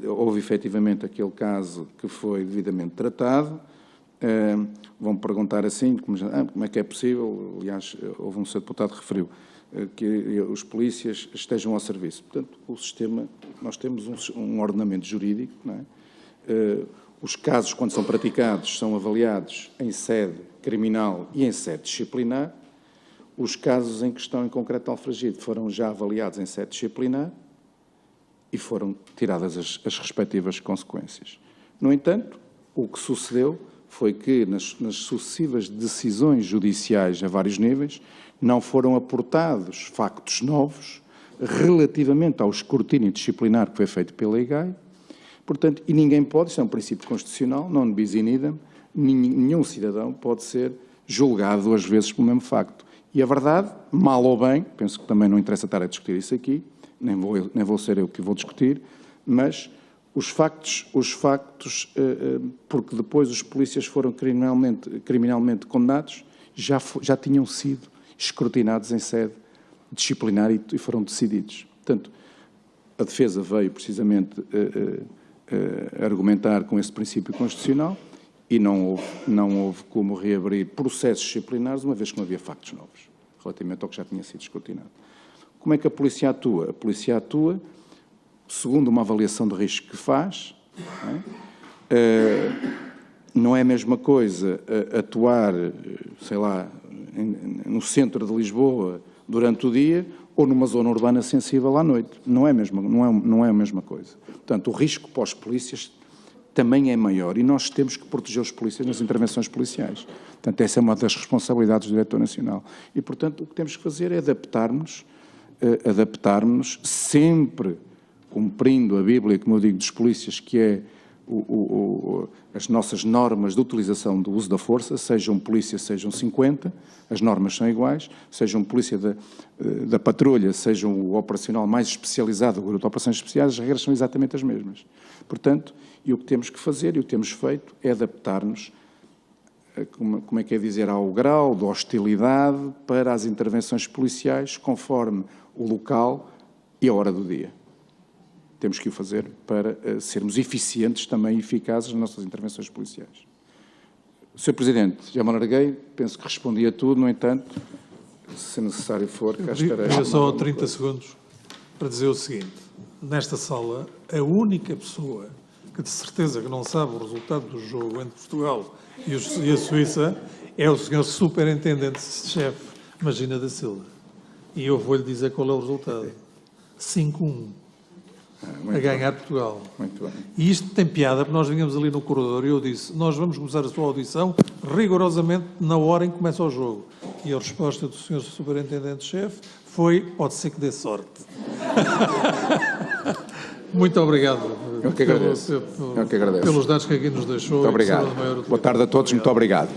Houve efetivamente aquele caso que foi devidamente tratado. Vão perguntar assim, como é que é possível, aliás, houve um senhor deputado que referiu, que os polícias estejam ao serviço. Portanto, o sistema, nós temos um ordenamento jurídico, não é? Os casos, quando são praticados, são avaliados em sede criminal e em sede disciplinar. Os casos em questão, em concreto de Alfragide, foram já avaliados em sede disciplinar e foram tiradas as respectivas consequências. No entanto, o que sucedeu foi que, nas sucessivas decisões judiciais a vários níveis, não foram aportados factos novos relativamente ao escrutínio disciplinar que foi feito pela IGAI. Portanto, e ninguém pode, isto é um princípio constitucional, non bis in idem, nenhum cidadão pode ser julgado 2 vezes pelo mesmo facto. E a verdade, mal ou bem, penso que também não interessa estar a discutir isso aqui, nem vou ser eu que vou discutir, mas os factos, porque depois os polícias foram criminalmente condenados, já tinham sido escrutinados em sede disciplinar e foram decididos. Portanto, a defesa veio precisamente argumentar com esse princípio constitucional e não houve como reabrir processos disciplinares, uma vez que não havia factos novos, relativamente ao que já tinha sido escrutinado. Como é que a polícia atua? A polícia atua segundo uma avaliação de risco que faz, não é a mesma coisa atuar, sei lá, no centro de Lisboa durante o dia ou numa zona urbana sensível à noite. Não é a mesma coisa. Portanto, o risco para os polícias também é maior e nós temos que proteger os polícias nas intervenções policiais. Portanto, essa é uma das responsabilidades do Diretor Nacional. E, portanto, o que temos que fazer é adaptarmos sempre cumprindo a Bíblia, como eu digo, dos polícias, que é as nossas normas de utilização do uso da força, sejam polícia, sejam 50, as normas são iguais, sejam polícia da patrulha, sejam o operacional mais especializado, o grupo de operações especiais, as regras são exatamente as mesmas. Portanto, e o que temos que fazer, e o que temos feito, é adaptar-nos, como é que é dizer, ao grau de hostilidade para as intervenções policiais, conforme o local e a hora do dia. Temos que o fazer para sermos eficientes também e eficazes nas nossas intervenções policiais. Sr. Presidente, já me alarguei, penso que respondi a tudo, no entanto, se necessário for, cá estarei. Eu só 30 segundos para dizer o seguinte. Nesta sala, a única pessoa que de certeza que não sabe o resultado do jogo entre Portugal e a Suíça é o Sr. Superintendente-Chefe Magina da Silva. E eu vou-lhe dizer qual é o resultado. 5-1. A ganhar Portugal. Muito bem. E isto tem piada, porque nós vinhamos ali no corredor e eu disse, nós vamos começar a sua audição rigorosamente na hora em que começa o jogo. E a resposta do Sr. Superintendente-Chefe foi, pode ser que dê sorte. Muito obrigado. Eu que agradeço. Pelos dados que aqui nos deixou. Muito obrigado. Boa tarde a todos, muito obrigado.